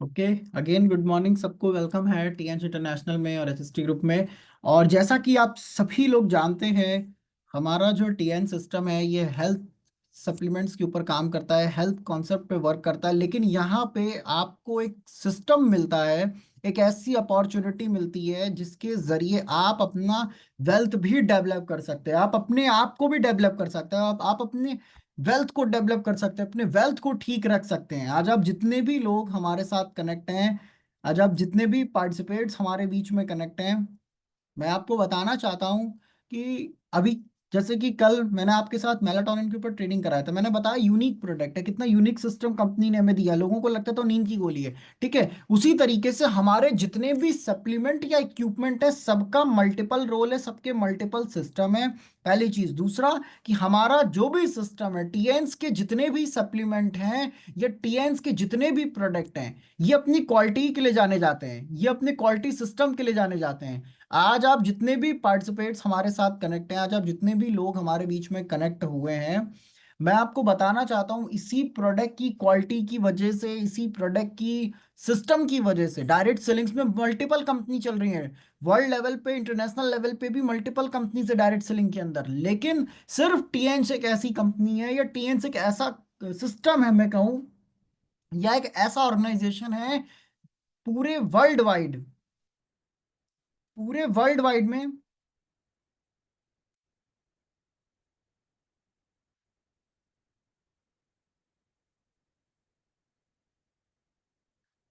Okay. Again good morning सबको। Welcome है टीएंस international में और एसएसटी ग्रुप में। और जैसा कि आप सभी लोग जानते हैं, हमारा जो टीएन सिस्टम है ये हेल्थ सप्लीमेंट्स के ऊपर काम करता है, हेल्थ कॉन्सेप्ट पे वर्क करता है। लेकिन यहाँ पे आपको एक सिस्टम मिलता है, एक ऐसी अपॉर्चुनिटी मिलती है जिसके जरिए आप अपना वेल्थ भी डेवलप कर सकते हैं, आप अपने आप को भी डेवलप कर सकते हैं, आप अपने वेल्थ को डेवलप कर सकते हैं, अपने वेल्थ को ठीक रख सकते हैं। आज आप जितने भी लोग हमारे साथ कनेक्ट हैं, आज आप जितने भी पार्टिसिपेट्स हमारे बीच में कनेक्ट हैं, मैं आपको बताना चाहता हूं कि अभी जैसे कि कल मैंने आपके साथ मेलाटोनिन के ऊपर ट्रेनिंग कराया था। मैंने बताया यूनिक प्रोडक्ट है, कितना यूनिक सिस्टम कंपनी ने हमें दिया। लोगों को लगता तो नींद की गोली है, ठीक है। उसी तरीके से हमारे जितने भी सप्लीमेंट या इक्विपमेंट है सबका मल्टीपल रोल है, सबके मल्टीपल सिस्टम है। पहली चीज। दूसरा कि हमारा जो भी सिस्टम है, टीएन्स के जितने भी सप्लीमेंट हैं या टीएन्स के जितने भी प्रोडक्ट हैं, ये अपनी क्वालिटी के लिए जाने जाते हैं, ये अपने क्वालिटी सिस्टम के लिए जाने जाते हैं। आज आप जितने भी पार्टिसिपेट्स हमारे साथ कनेक्ट हैं, आज आप जितने भी लोग हमारे बीच में कनेक्ट हुए हैं, मैं आपको बताना चाहता हूं इसी प्रोडक्ट की क्वालिटी की वजह से, इसी प्रोडक्ट की सिस्टम की वजह से डायरेक्ट सेलिंग्स में मल्टीपल कंपनी चल रही है। वर्ल्ड लेवल पे, इंटरनेशनल लेवल पे भी मल्टीपल कंपनी से डायरेक्ट सेलिंग के अंदर। लेकिन सिर्फ टीएन एक ऐसी कंपनी है या टीएन एक ऐसा सिस्टम है, मैं कहूँ, या एक ऐसा ऑर्गेनाइजेशन है पूरे वर्ल्ड वाइड, पूरे वर्ल्ड वाइड में,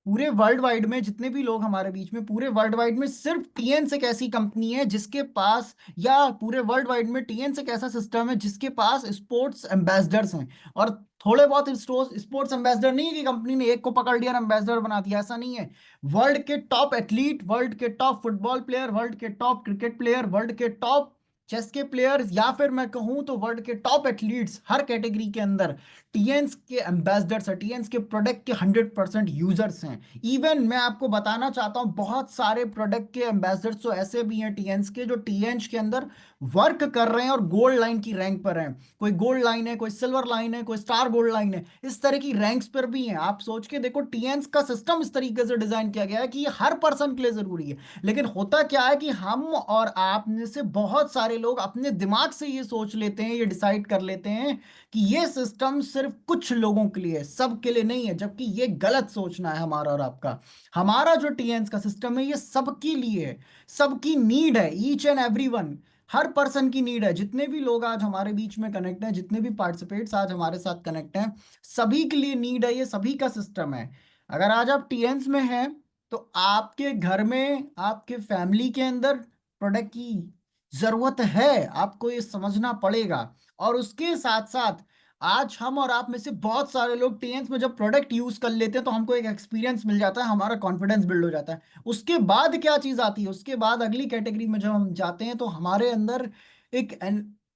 पूरे वर्ल्ड वाइड में जितने भी लोग हमारे बीच में, पूरे वर्ल्ड वाइड में सिर्फ टीएन एक ऐसी कंपनी है जिसके पास, या पूरे वर्ल्ड वाइड में टीएन एक ऐसा सिस्टम है जिसके पास स्पोर्ट्स एम्बेसडर्स हैं। और थोड़े बहुत स्पोर्ट्स एम्बेसडर नहीं है कि कंपनी ने एक को पकड़ लिया और एम्बेसडर बना दिया, ऐसा नहीं है। वर्ल्ड के टॉप एथलीट, वर्ल्ड के टॉप फुटबॉल प्लेयर, वर्ल्ड के टॉप क्रिकेट प्लेयर, वर्ल्ड के टॉप चेस के प्लेयर्स, या फिर मैं कहूं तो वर्ल्ड के टॉप एथलीट्स हर कैटेगरी के अंदर टीएन्स के एम्बेसडर्स हैं, टीएन्स के प्रोडक्ट के 100% यूजर्स हैं। इवन मैं आपको बताना चाहता हूं बहुत सारे प्रोडक्ट के एम्बेसडर्स तो ऐसे भी हैं टीएन्स के, जो टीएन्स के अंदर वर्क कर रहे हैं और गोल्ड लाइन की रैंक पर हैं। कोई गोल्ड लाइन है, कोई सिल्वर लाइन है, कोई स्टार गोल्ड लाइन है, इस तरह की रैंक्स पर भी हैं। आप सोच के देखो, टीएन्स का सिस्टम इस तरीके से डिजाइन किया गया है कि ये हर पर्सन के लिए जरूरी है। लेकिन होता क्या है कि हम और आप में से बहुत सारे लोग अपने दिमाग से ये सोच लेते हैं, ये डिसाइड कर लेते हैं कि ये सिस्टम सिर्फ कुछ लोगों के लिए है, सबके लिए नहीं है। जबकि ये गलत सोचना है हमारा और आपका। हमारा जो टीएन्स का सिस्टम है ये सबके लिए है, सबकी नीड है, each and every one, her person की नीड है। जितने भी लोग आज हमारे बीच में कनेक्ट हैं, जितने भी पार्टिसिपेट्स आज हमारे साथ कनेक्ट हैं, सभी के लिए नीड है, ये सभी का सिस्टम है। अगर आज आप टीएन्स में हैं तो आपके घर में, आपके फैमिली के अंदर प्रोडक्ट की जरूरत है, आपको ये समझना पड़ेगा। और उसके साथ साथ आज हम और आप में से बहुत सारे लोग टीएन्स में जब प्रोडक्ट यूज कर लेते हैं तो हमको एक एक्सपीरियंस मिल जाता है, हमारा कॉन्फिडेंस बिल्ड हो जाता है। उसके बाद क्या चीज आती है, उसके बाद अगली कैटेगरी में जब हम जाते हैं तो हमारे अंदर एक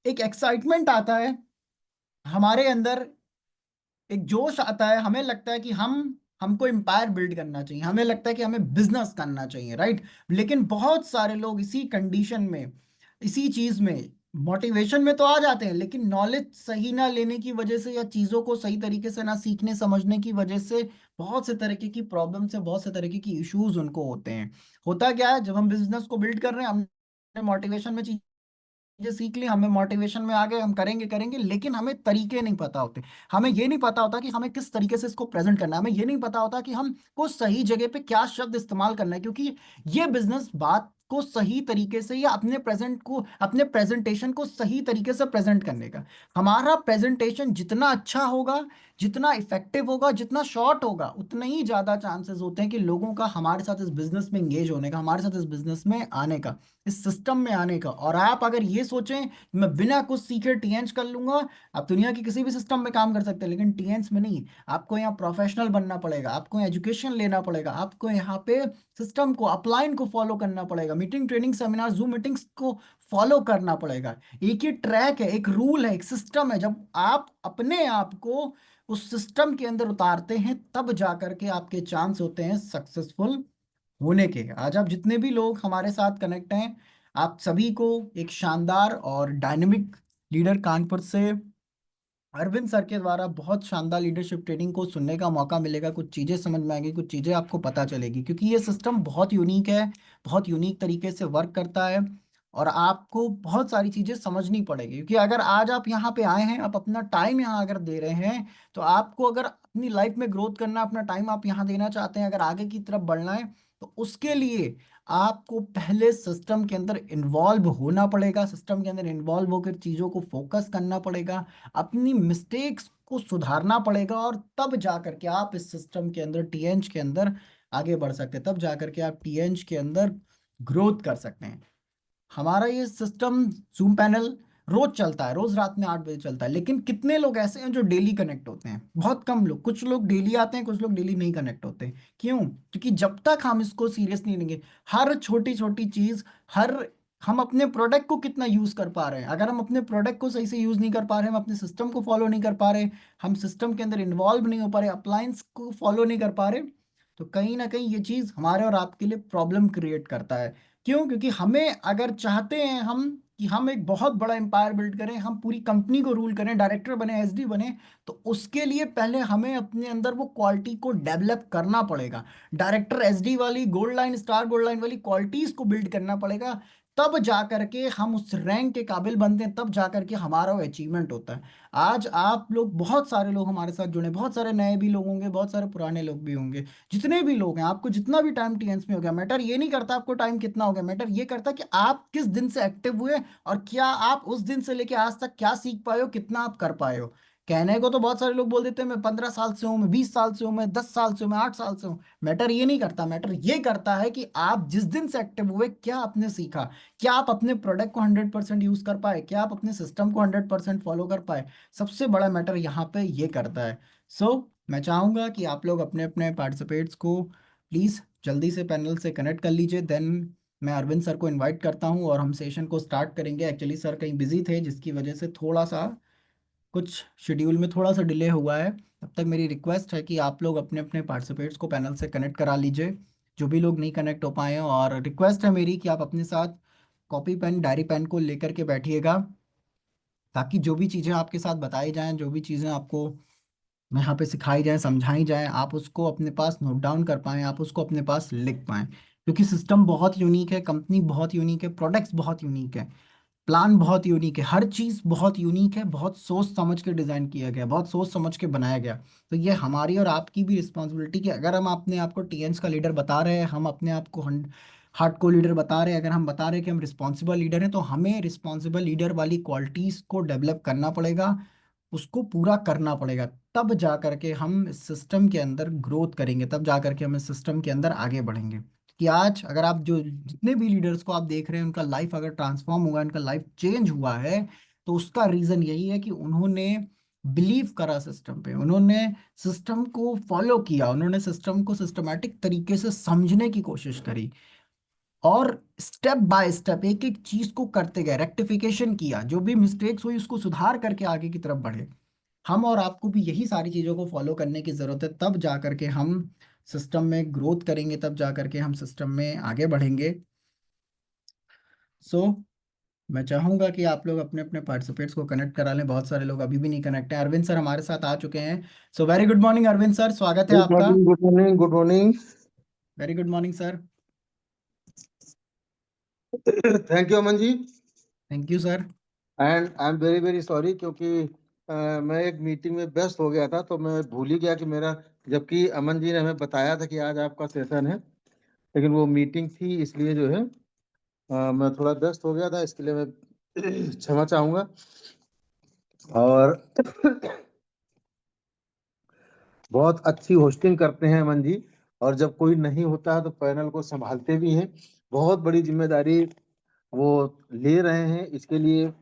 एक एक्साइटमेंट आता है, हमारे अंदर एक जोश आता है। हमें लगता है कि हमको एम्पायर बिल्ड करना चाहिए, हमें लगता है कि हमें बिजनेस करना चाहिए, राइट। लेकिन बहुत सारे लोग इसी कंडीशन में, इसी चीज में, मोटिवेशन में तो आ जाते हैं, लेकिन नॉलेज सही ना लेने की वजह से या चीजों को सही तरीके से ना सीखने समझने की वजह से बहुत से तरीके की प्रॉब्लम से, बहुत से तरीके की इश्यूज उनको होते हैं। होता क्या है, जब हम बिजनेस को बिल्ड कर रहे हैं, हमने मोटिवेशन में चीजें सीख ली, हमें मोटिवेशन में आ गए, हम करेंगे करेंगे, लेकिन हमें तरीके नहीं पता होते। हमें ये नहीं पता होता कि हमें किस तरीके से इसको प्रेजेंट करना है, हमें ये नहीं पता होता कि हमको सही जगह पे क्या शब्द इस्तेमाल करना है। क्योंकि ये बिजनेस बात को सही तरीके से या अपने प्रेजेंट को, अपने प्रेजेंटेशन को सही तरीके से प्रेजेंट करने का, हमारा प्रेजेंटेशन जितना अच्छा होगा, जितना इफेक्टिव होगा, जितना शॉर्ट होगा, उतने ही ज्यादा चांसेस होते हैं कि लोगों का हमारे साथ इस बिजनेस में एंगेज होने का, हमारे साथ इस बिजनेस में आने का, इस सिस्टम में आने का। और आप अगर ये सोचें कि मैं बिना कुछ सीखे टीएंच कर लूंगा, आप दुनिया की किसी भी सिस्टम में काम कर सकते हैं, लेकिन टीएंच में नहीं। आपको यहाँ प्रोफेशनल बनना पड़ेगा, आपको एजुकेशन लेना पड़ेगा, आपको यहाँ पे सिस्टम को, अपलाइन को फॉलो करना पड़ेगा, meeting, training, seminar, zoom meetings को फॉलो करना पड़ेगा। एक ही ट्रैक है, एक रूल है, एक सिस्टम है। जब आप अपने आप को उस सिस्टम के अंदर उतारते हैं तब जाकर के आपके चांस होते हैं सक्सेसफुल होने के। आज आप जितने भी लोग हमारे साथ कनेक्ट हैं, आप सभी को एक शानदार और डायनेमिक लीडर कानपुर से अरविंद सर के द्वारा बहुत शानदार लीडरशिप ट्रेनिंग को सुनने का मौका मिलेगा, कुछ चीज़ें समझ में आएंगी, कुछ चीज़ें आपको पता चलेगी, क्योंकि ये सिस्टम बहुत यूनिक है, बहुत यूनिक तरीके से वर्क करता है। और आपको बहुत सारी चीज़ें समझनी पड़ेगी, क्योंकि अगर आज आप यहाँ पे आए हैं, आप अपना टाइम यहाँ अगर दे रहे हैं, तो आपको अगर अपनी लाइफ में ग्रोथ करना, अपना टाइम आप यहाँ देना चाहते हैं, अगर आगे की तरफ बढ़ना है, तो उसके लिए आपको पहले सिस्टम के अंदर इन्वॉल्व होना पड़ेगा, सिस्टम के अंदर इन्वॉल्व होकर चीज़ों को फोकस करना पड़ेगा, अपनी मिस्टेक्स को सुधारना पड़ेगा, और तब जा करके आप इस सिस्टम के अंदर, टीएनच के अंदर आगे बढ़ सकते हैं, तब जा करके आप टीएनच के अंदर ग्रोथ कर सकते हैं। हमारा ये सिस्टम जूम पैनल रोज चलता है, रोज रात में 8 बजे चलता है, लेकिन कितने लोग ऐसे हैं जो डेली कनेक्ट होते हैं? बहुत कम लोग। कुछ लोग डेली आते हैं, कुछ लोग डेली नहीं कनेक्ट होते। क्यों? क्योंकि जब तक हम इसको सीरियस नहीं लेंगे, हर छोटी छोटी चीज, हर हम अपने प्रोडक्ट को कितना यूज कर पा रहे हैं, अगर हम अपने प्रोडक्ट को सही से यूज नहीं कर पा रहे, हम अपने सिस्टम को फॉलो नहीं कर पा रहे, हम सिस्टम के अंदर इन्वॉल्व नहीं हो पा रहे, अप्लायंस को फॉलो नहीं कर पा रहे, तो कहीं ना कहीं ये चीज हमारे और आपके लिए प्रॉब्लम क्रिएट करता है। क्यों? क्योंकि हमें अगर चाहते हैं हम कि हम एक बहुत बड़ा एम्पायर बिल्ड करें, हम पूरी कंपनी को रूल करें, डायरेक्टर बने, एसडी बने, तो उसके लिए पहले हमें अपने अंदर वो क्वालिटी को डेवलप करना पड़ेगा। डायरेक्टर एसडी वाली gold line, star gold line वाली क्वालिटीज को बिल्ड करना पड़ेगा, तब जा करके हम उस रैंक के काबिल बनते हैं, तब जा करके हमारा वो अचीवमेंट होता है। आज आप लोग, बहुत सारे लोग हमारे साथ जुड़े, बहुत सारे नए भी लोग होंगे, बहुत सारे पुराने लोग भी होंगे, जितने भी लोग हैं, आपको जितना भी टाइम टीएन्स में हो गया, मैटर ये नहीं करता आपको टाइम कितना हो गया, मैटर ये करता कि आप किस दिन से एक्टिव हुए, और क्या आप उस दिन से लेके आज तक क्या सीख पाए हो, कितना आप कर पाए हो। कहने को तो बहुत सारे लोग बोल देते हैं मैं 15 साल से हूँ, मैं 20 साल से हूँ, मैं 10 साल से हूँ, मैं 8 साल से हूँ। मैटर ये नहीं करता, मैटर ये करता है कि आप जिस दिन से एक्टिव हुए, क्या आपने सीखा, क्या आप अपने प्रोडक्ट को 100% यूज कर पाए, क्या आप अपने सिस्टम को 100% फॉलो कर पाए। सबसे बड़ा मैटर यहाँ पे ये करता है। सो मैं चाहूंगा कि आप लोग अपने अपने पार्टिसिपेट्स को प्लीज़ जल्दी से पैनल से कनेक्ट कर लीजिए, देन मैं अरविंद सर को इनवाइट करता हूं और हम सेशन को स्टार्ट करेंगे। एक्चुअली सर कहीं बिजी थे, जिसकी वजह से थोड़ा सा कुछ शेड्यूल में थोड़ा सा डिले हुआ है। तब तक मेरी रिक्वेस्ट है कि आप लोग अपने अपने पार्टिसिपेट्स को पैनल से कनेक्ट करा लीजिए, जो भी लोग नहीं कनेक्ट हो पाए हैं। और रिक्वेस्ट है मेरी कि आप अपने साथ कॉपी पेन, डायरी पेन को लेकर के बैठिएगा, ताकि जो भी चीज़ें आपके साथ बताई जाएं, जो भी चीज़ें आपको यहाँ पे सिखाई जाए, समझाई जाए, आप उसको अपने पास नोट डाउन कर पाएं, आप उसको अपने पास लिख पाएं। क्योंकि सिस्टम बहुत यूनिक है, कंपनी बहुत यूनिक है, प्रोडक्ट्स बहुत यूनिक है, प्लान बहुत यूनिक है, हर चीज़ बहुत यूनिक है, बहुत सोच समझ के डिज़ाइन किया गया, बहुत सोच समझ के बनाया गया। तो ये हमारी और आपकी भी रिस्पॉन्सिबिलिटी कि अगर हम अपने आप को टीएन्स का लीडर बता रहे हैं, हम अपने आप को हार्ड को लीडर बता रहे हैं, अगर हम बता रहे हैं कि हम रिस्पॉन्सिबल लीडर हैं, तो हमें रिस्पॉन्सिबल लीडर वाली क्वालिटीज़ को डेवलप करना पड़ेगा, उसको पूरा करना पड़ेगा। तब जा करके हम इस सिस्टम के अंदर ग्रोथ करेंगे, तब जा करके हम इस सिस्टम के अंदर आगे बढ़ेंगे। कि आज अगर आप जो जितने भी लीडर्स को आप देख रहे हैं, उनका लाइफ अगर ट्रांसफॉर्म हुआ है, उनका लाइफ चेंज हुआ है, तो उसका रीजन यही है कि उन्होंने बिलीव करा सिस्टम पे, उन्होंने सिस्टम को फॉलो किया, उन्होंने सिस्टम को सिस्टमैटिक तरीके से समझने की कोशिश करी, और स्टेप बाय स्टेप एक एक चीज को करते गए, रेक्टिफिकेशन किया, जो भी मिस्टेक्स हुई उसको सुधार करके आगे की तरफ बढ़े। हम और आपको भी यही सारी चीज़ों को फॉलो करने की ज़रूरत है, तब जा करके हम सिस्टम में ग्रोथ करेंगे, तब जा करके हम सिस्टम में आगे बढ़ेंगे। सो मैं चाहूँगा कि आप लोग अपने अपने पार्टिसिपेट्स को कनेक्ट करा लें, बहुत सारे लोग अभी भी नहीं कनेक्ट हैं। अरविंद सर हमारे साथ आ चुके हैं। So very good morning Arvind sir, स्वागत है गुड आपका। Morning, good morning, good morning. Very good morning sir. Thank you Aman ji. Thank you sir. And I am very very sorry, क्योंकि मैं एक मीटिंग में व्यस्त हो गया था, तो मैं भूल ही गया कि मेरा, जबकि अमन जी ने हमें बताया था कि आज आपका सेशन है, लेकिन वो मीटिंग थी, इसलिए जो है मैं थोड़ा व्यस्त हो गया था, इसके लिए मैं क्षमा चाहूंगा। और बहुत अच्छी होस्टिंग करते हैं अमन जी, और जब कोई नहीं होता है तो पैनल को संभालते भी हैं। बहुत बड़ी जिम्मेदारी वो ले रहे हैं, इसके लिए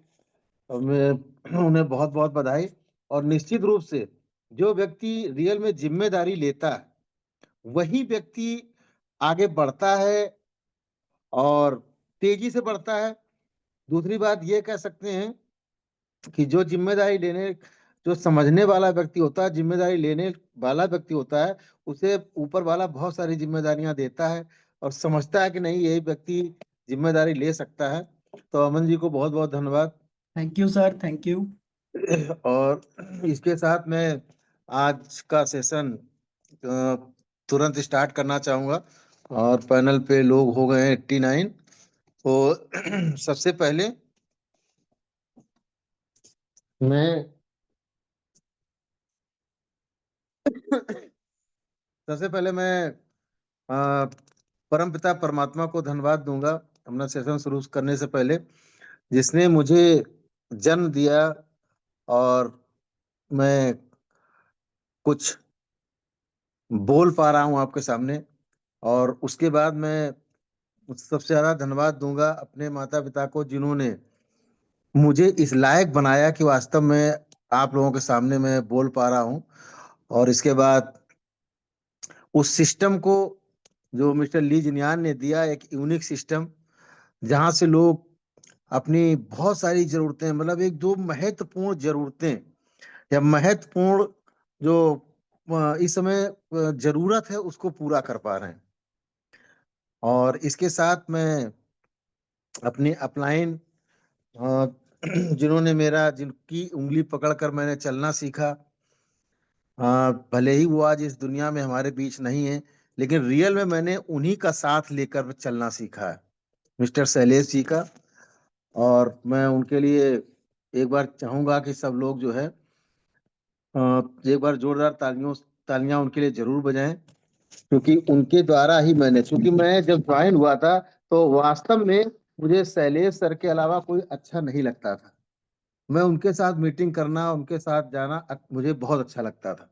मैं उन्हें बहुत बहुत बधाई। और निश्चित रूप से जो व्यक्ति रियल में जिम्मेदारी लेता है, वही व्यक्ति आगे बढ़ता है, और तेजी से बढ़ता है। दूसरी बात ये कह सकते हैं कि जो जिम्मेदारी लेने, जो समझने वाला व्यक्ति होता है, जिम्मेदारी लेने वाला व्यक्ति होता है, उसे ऊपर वाला बहुत सारी जिम्मेदारियां देता है, और समझता है कि नहीं, यही व्यक्ति जिम्मेदारी ले सकता है। तो अमन जी को बहुत बहुत धन्यवाद। Thank you sir, thank you. और इसके साथ मैं आज का सेशन तुरंत स्टार्ट करना चाहूंगा। और पैनल पे लोग हो गए हैं 89। तो सबसे पहले मैं सबसे पहले मैं अ, परमपिता परमात्मा को धन्यवाद दूंगा अपना सेशन शुरू करने से पहले, जिसने मुझे जन्म दिया और मैं कुछ बोल पा रहा हूँ आपके सामने। और उसके बाद मैं सबसे ज्यादा धन्यवाद दूंगा अपने माता पिता को, जिन्होंने मुझे इस लायक बनाया कि वास्तव में आप लोगों के सामने मैं बोल पा रहा हूँ। और इसके बाद उस सिस्टम को जो मिस्टर ली जिनयान ने दिया, एक यूनिक सिस्टम, जहाँ से लोग अपनी बहुत सारी जरूरतें, मतलब एक दो महत्वपूर्ण जरूरतें या महत्वपूर्ण जो इस समय जरूरत है उसको पूरा कर पा रहे हैं। और इसके साथ मैं अपनी अपलाइन, जिन्होंने मेरा जिनकी उंगली पकड़कर मैंने चलना सीखा, भले ही वो आज इस दुनिया में हमारे बीच नहीं है, लेकिन रियल में मैंने उन्हीं का साथ लेकर चलना सीखा है, मिस्टर शैलेश जी का। और मैं उनके लिए एक बार चाहूंगा कि सब लोग जो है एक बार जोरदार तालियां उनके लिए जरूर बजाएं, क्योंकि उनके द्वारा ही मैंने, क्योंकि मैं जब ज्वाइन हुआ था तो वास्तव में मुझे शैलेश सर के अलावा कोई अच्छा नहीं लगता था। मैं उनके साथ मीटिंग करना, उनके साथ जाना मुझे बहुत अच्छा लगता था।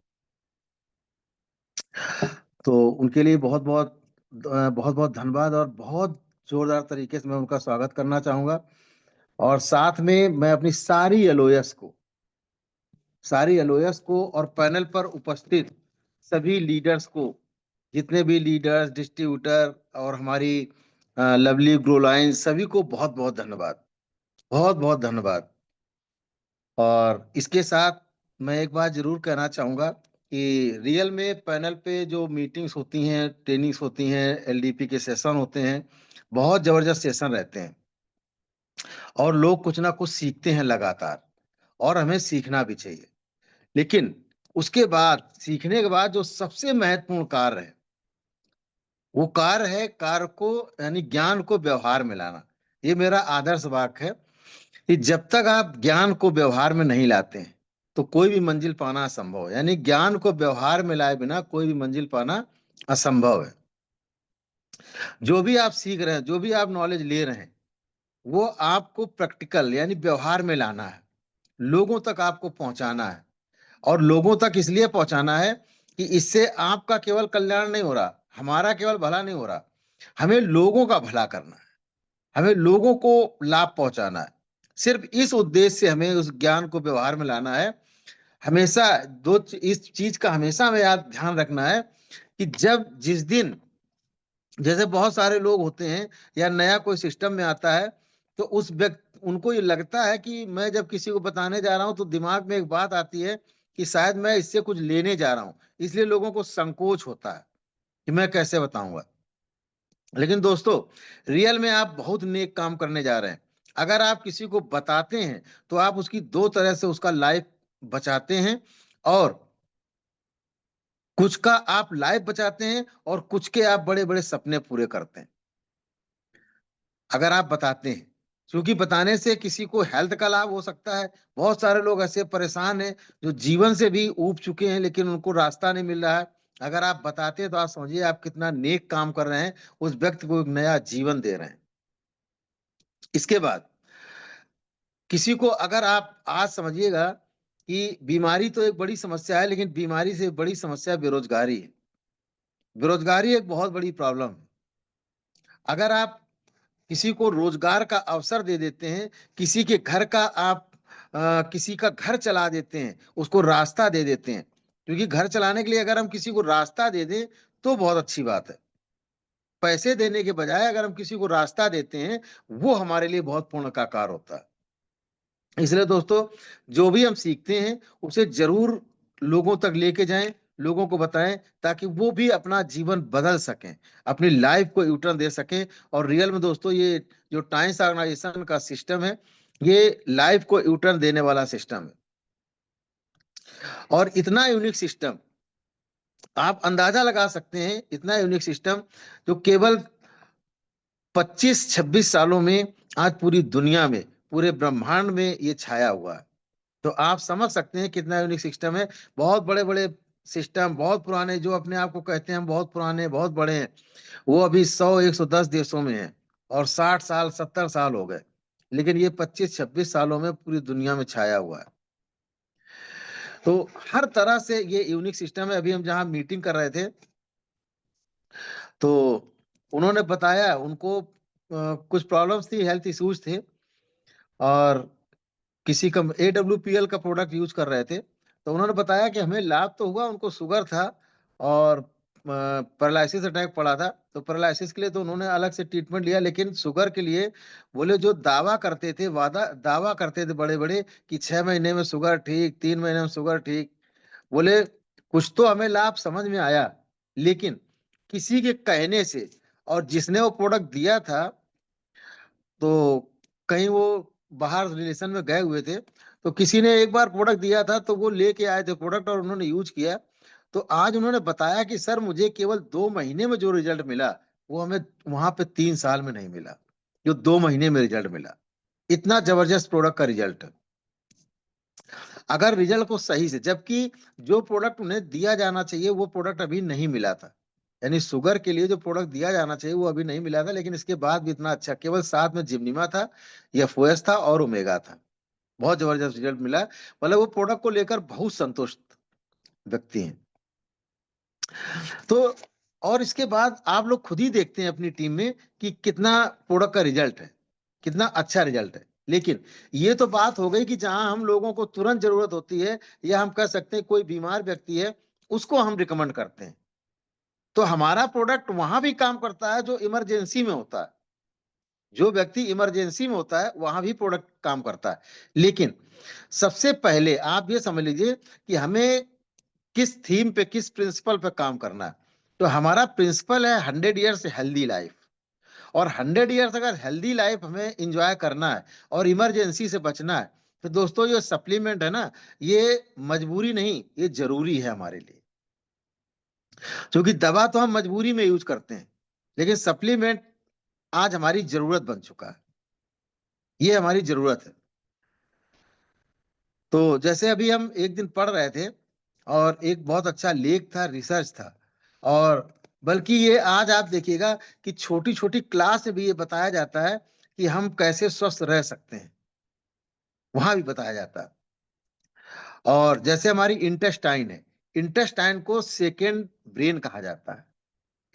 तो उनके लिए बहुत बहुत धन्यवाद, और बहुत जोरदार तरीके से मैं उनका स्वागत करना चाहूंगा। और साथ में मैं अपनी सारी एलओएस को और पैनल पर उपस्थित सभी लीडर्स को, जितने भी लीडर्स, डिस्ट्रीब्यूटर और हमारी लवली ग्रो लाइन, सभी को बहुत बहुत धन्यवाद, बहुत बहुत धन्यवाद। और इसके साथ मैं एक बात जरूर कहना चाहूंगा कि रियल में पैनल पे जो मीटिंग्स होती हैं, ट्रेनिंग्स होती हैं, एलडीपी के सेशन होते हैं, बहुत जबरदस्त सेशन रहते हैं। और लोग कुछ ना कुछ सीखते हैं लगातार, और हमें सीखना भी चाहिए। लेकिन उसके बाद, सीखने के बाद जो सबसे महत्वपूर्ण कार्य है, वो कार्य है कार्य को, यानी ज्ञान को व्यवहार में लाना। ये मेरा आदर्श वाक्य है कि जब तक आप ज्ञान को व्यवहार में नहीं लाते हैं तो कोई भी मंजिल पाना असंभव है। यानी ज्ञान को व्यवहार में लाए बिना कोई भी मंजिल पाना असंभव है। जो भी आप सीख रहे हैं, जो भी आप नॉलेज ले रहे हैं, वो आपको प्रैक्टिकल यानी व्यवहार में लाना है, लोगों तक आपको पहुंचाना है। और लोगों तक इसलिए पहुंचाना है कि इससे आपका केवल कल्याण नहीं हो रहा, हमारा केवल भला नहीं हो रहा, हमें लोगों का भला करना है, हमें लोगों को लाभ पहुंचाना है। सिर्फ इस उद्देश्य से हमें उस ज्ञान को व्यवहार में लाना है। हमेशा इस चीज का हमेशा हमें याद ध्यान रखना है कि जब जिस दिन, जैसे बहुत सारे लोग होते हैं या नया कोई सिस्टम में आता है, तो उस व्यक्ति, उनको ये लगता है कि मैं जब किसी को बताने जा रहा हूं तो दिमाग में एक बात आती है कि शायद मैं इससे कुछ लेने जा रहा हूं, इसलिए लोगों को संकोच होता है कि मैं कैसे बताऊंगा। लेकिन दोस्तों, रियल में आप बहुत नेक काम करने जा रहे हैं। अगर आप किसी को बताते हैं तो आप उसकी दो तरह से उसका लाइफ बचाते हैं, और कुछ का आप लाइफ बचाते हैं और कुछ के आप बड़े बड़े सपने पूरे करते हैं, अगर आप बताते हैं। क्योंकि बताने से किसी को हेल्थ का लाभ हो सकता है। बहुत सारे लोग ऐसे परेशान हैं जो जीवन से भी ऊब चुके हैं, लेकिन उनको रास्ता नहीं मिल रहा है। अगर आप बताते हैं तो आप समझिए आप कितना नेक काम कर रहे हैं, उस व्यक्ति को एक नया जीवन दे रहे हैं। इसके बाद किसी को, अगर आप आज समझिएगा कि बीमारी तो एक बड़ी समस्या है, लेकिन बीमारी से बड़ी समस्या बेरोजगारी है। बेरोजगारी एक बहुत बड़ी प्रॉब्लम है। अगर आप किसी को रोजगार का अवसर दे देते हैं, किसी के घर का आप किसी का घर चला देते हैं, उसको रास्ता दे देते हैं, क्योंकि घर चलाने के लिए अगर हम किसी को रास्ता दे दें तो बहुत अच्छी बात है। पैसे देने के बजाय अगर हम किसी को रास्ता देते हैं, वो हमारे लिए बहुत पुण्य का कार्य होता है। इसलिए दोस्तों, जो भी हम सीखते हैं उसे जरूर लोगों तक लेके जाएं, लोगों को बताएं, ताकि वो भी अपना जीवन बदल सकें, अपनी लाइफ को यूटर्न दे सकें। और रियल में दोस्तों, ये जो टाइम्स ऑर्गेनाइजेशन का सिस्टम है, ये लाइफ को यूटर्न देने वाला सिस्टम है। और इतना यूनिक सिस्टम, आप अंदाजा लगा सकते हैं, इतना यूनिक सिस्टम जो केवल 25-26 सालों में आज पूरी दुनिया में, पूरे ब्रह्मांड में ये छाया हुआ है। तो आप समझ सकते हैं कितना यूनिक सिस्टम है। बहुत बड़े बड़े सिस्टम, बहुत पुराने, जो अपने आप को कहते हैं हम बहुत पुराने, बहुत बड़े हैं, वो अभी 100-110 देशों में है, और 60 साल 70 साल हो गए, लेकिन ये 25-26 सालों में पूरी दुनिया में छाया हुआ है। तो हर तरह से ये यूनिक सिस्टम है। अभी हम जहाँ मीटिंग कर रहे थे, तो उन्होंने बताया उनको कुछ प्रॉब्लम्स थी, हेल्थ इश्यूज थे, और किसी का AWPL का प्रोडक्ट यूज कर रहे थे। तो उन्होंने बताया कि हमें लाभ तो हुआ, उनको शुगर था और पैरालिसिस अटैक पड़ा था। तो पैरालिसिस के लिए तो उन्होंने अलग से ट्रीटमेंट लिया, लेकिन शुगर के लिए बोले जो दावा करते थे, दावा करते थे बड़े बड़े कि 6 महीने में शुगर ठीक, 3 महीने में शुगर ठीक, बोले कुछ तो हमें लाभ समझ में आया, लेकिन किसी के कहने से, और जिसने वो प्रोडक्ट दिया था, तो कहीं वो बाहर रिलेशन में गए हुए थे, तो किसी ने एक बार प्रोडक्ट दिया था, तो वो लेके आए थे प्रोडक्ट और उन्होंने यूज किया। तो आज उन्होंने बताया कि सर मुझे केवल 2 महीने में जो रिजल्ट मिला, वो हमें वहां पे 3 साल में नहीं मिला, जो 2 महीने में रिजल्ट मिला। इतना जबरदस्त प्रोडक्ट का रिजल्ट, अगर रिजल्ट को सही से, जबकि जो प्रोडक्ट उन्हें दिया जाना चाहिए वो प्रोडक्ट अभी नहीं मिला था, यानी शुगर के लिए जो प्रोडक्ट दिया जाना चाहिए वो अभी नहीं मिला था, लेकिन इसके बाद भी इतना अच्छा, केवल साथ में जिम्नीमा था, एफओएस था और ओमेगा था, बहुत जबरदस्त रिजल्ट मिला। मतलब वो प्रोडक्ट को लेकर बहुत संतुष्ट व्यक्ति हैं। तो और इसके बाद आप लोग खुद ही देखते हैं अपनी टीम में कि कितना प्रोडक्ट का रिजल्ट है, कितना अच्छा रिजल्ट है। लेकिन ये तो बात हो गई कि जहां हम लोगों को तुरंत जरूरत होती है, या हम कह सकते हैं कोई बीमार व्यक्ति है, उसको हम रिकमेंड करते हैं, तो हमारा प्रोडक्ट वहां भी काम करता है जो इमरजेंसी में होता है। जो व्यक्ति इमरजेंसी में होता है वहां भी प्रोडक्ट काम करता है। लेकिन सबसे पहले आप ये समझ लीजिए कि हमें किस थीम पे, किस प्रिंसिपल पे काम करना है। तो हमारा प्रिंसिपल है 100 ईयर्स हेल्दी लाइफ। और 100 ईयर्स अगर हेल्दी लाइफ हमें इंजॉय करना है और इमरजेंसी से बचना है, तो दोस्तों ये सप्लीमेंट है ना, ये मजबूरी नहीं, ये जरूरी है हमारे लिए। क्योंकि दवा तो हम मजबूरी में यूज करते हैं, लेकिन सप्लीमेंट आज हमारी जरूरत बन चुका है, ये हमारी जरूरत है। तो जैसे अभी हम एक दिन पढ़ रहे थे, और एक बहुत अच्छा लेख था, रिसर्च था, और बल्कि ये आज आप देखिएगा कि छोटी छोटी क्लास में भी ये बताया जाता है कि हम कैसे स्वस्थ रह सकते हैं, वहां भी बताया जाता है। और जैसे हमारी इंटेस्टाइन है, इंटेस्टाइन को सेकेंड ब्रेन कहा जाता है,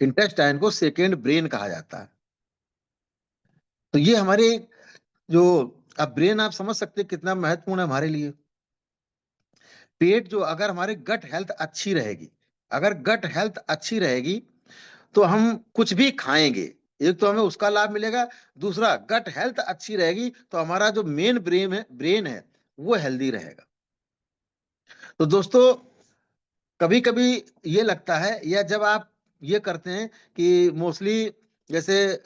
इंटेस्टाइन को सेकेंड ब्रेन कहा जाता है। तो ये हमारे जो, अब ब्रेन आप समझ सकते हैं कितना महत्वपूर्ण है हमारे लिए। पेट जो, अगर हमारे गट हेल्थ अच्छी रहेगी, अगर गट हेल्थ अच्छी रहेगी, तो हम कुछ भी खाएंगे, एक तो हमें उसका लाभ मिलेगा, दूसरा गट हेल्थ अच्छी रहेगी तो हमारा जो मेन ब्रेन है वो हेल्दी रहेगा। तो दोस्तों कभी कभी ये लगता है, या जब आप ये करते हैं कि मोस्टली, जैसे